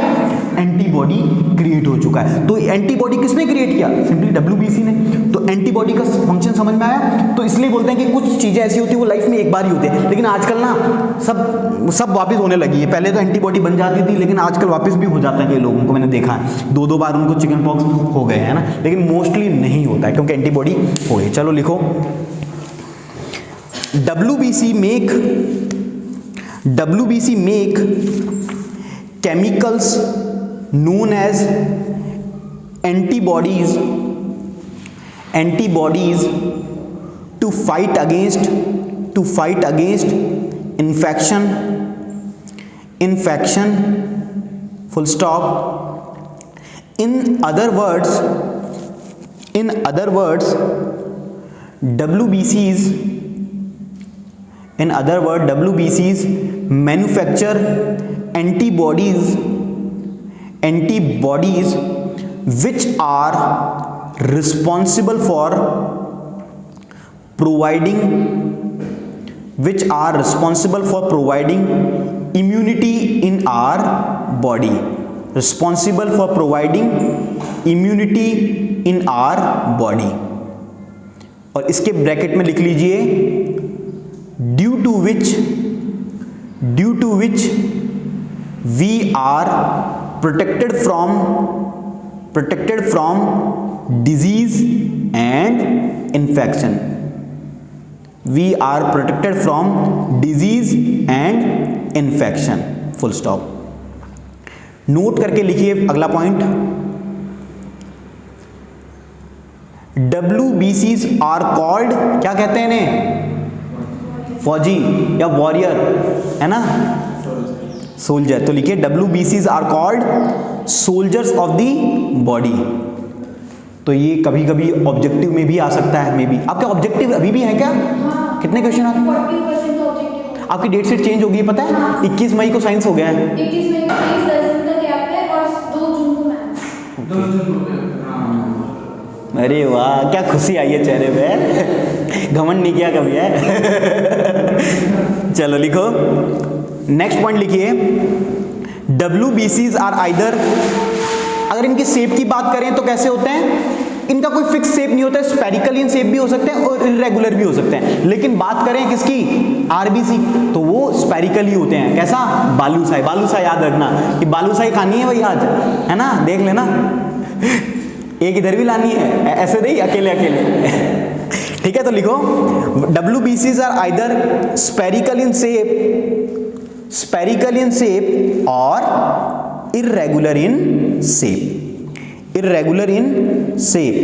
एंटीबॉडी क्रिएट हो चुका है। तो एंटीबॉडी किसने क्रिएट किया? सिंपली WBC ने। तो एंटीबॉडी का फंक्शन समझ में आया? तो इसलिए बोलते हैं कि कुछ चीजें ऐसी होती है वो लाइफ में एक बार ही होती है, लेकिन आजकल ना सब वापस होने लगी है। पहले तो एंटीबॉडी बन जाती थी, लेकिन आजकल वापस भी हो जाता है। कई लोगों को मैंने देखा है 2-2 बार उनको चिकन पॉक्स हो गए है ना, लेकिन मोस्टली नहीं होता है क्योंकि एंटीबॉडी हो गई। चलो लिखो, WBC make chemicals known as antibodies to fight against infection, full stop. In other words, WBCs manufacture antibodies which are responsible for providing immunity in our body, और इसके ब्रैकेट में लिख लीजिए due to which we are protected from disease and infection. Full stop. Note करके लिखिए अगला point, WBCs are called, क्या कहते हैं इन्हें? फौजी या वॉरियर, है ना, सोल्जर। तो लिखिए WBCs are called soldiers of the body. तो ये कभी कभी ऑब्जेक्टिव में भी आ सकता है, मे बी। आपका ऑब्जेक्टिव अभी भी है क्या? हाँ। कितने क्वेश्चन आते हैं? आपकी डेट शीट चेंज हो गई है, पता है? 21 मई को साइंस हो गया है। 21 मई को साइंस 10 दिन का गैप है और 2 जून को मैथ्स। अरे वाह, क्या खुशी आई है चेहरे पे। घमंड नहीं किया कभी है। चलो लिखो, नेक्स्ट पॉइंट लिखिए, WBCs आर आइदर, अगर इनकी शेप की बात करें तो कैसे होते हैं? इनका कोई फिक्स शेप नहीं होता है, स्पेरिकल इन शेप भी हो सकते हैं और इरेगुलर भी हो सकते हैं। लेकिन बात करें किसकी? RBC, तो वो स्पेरिकल ही होते हैं। कैसा? बालूशाही याद रखना कि बालूशाही खानी है भाई आज, है ना, देख लेना। एक इधर भी लानी है, ऐसे नहीं अकेले ठीक है। तो लिखो, WBCs are either spherical in shape और इर्रेगुलर इन शेप।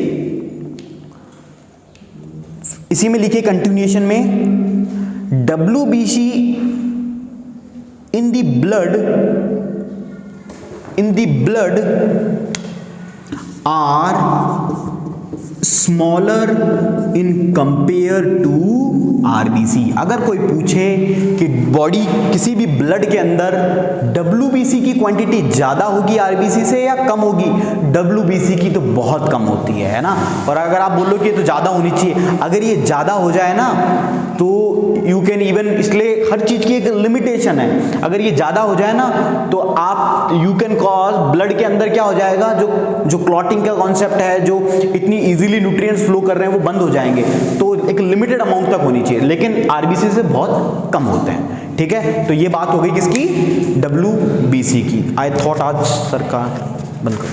इसी में लिखिए कंटिन्यूएशन में, WBC in the blood are smaller in compare to RBC। अगर कोई पूछे कि बॉडी किसी भी ब्लड के अंदर WBC की क्वांटिटी ज्यादा होगी RBC से या कम होगी, WBC की तो बहुत कम होती है ना। और अगर आप बोलो कि ये तो ज्यादा होनी चाहिए, अगर ये ज्यादा हो जाए ना तो यू कैन इवन, इसलिए हर चीज की एक लिमिटेशन है। अगर ये ज्यादा हो जाए ना तो आप यू कैन कॉज ब्लड के अंदर क्या हो जाएगा, जो क्लॉटिंग का कॉन्सेप्ट है, जो इतनी इजीली न्यूट्रिएंट्स फ्लो कर रहे हैं वो बंद हो जाएंगे। तो एक लिमिटेड अमाउंट तक होनी चाहिए, लेकिन RBC से बहुत कम होते हैं। ठीक है, तो ये बात हो गई किसकी? WBC की। आई थॉट आज सरकार बंद करो।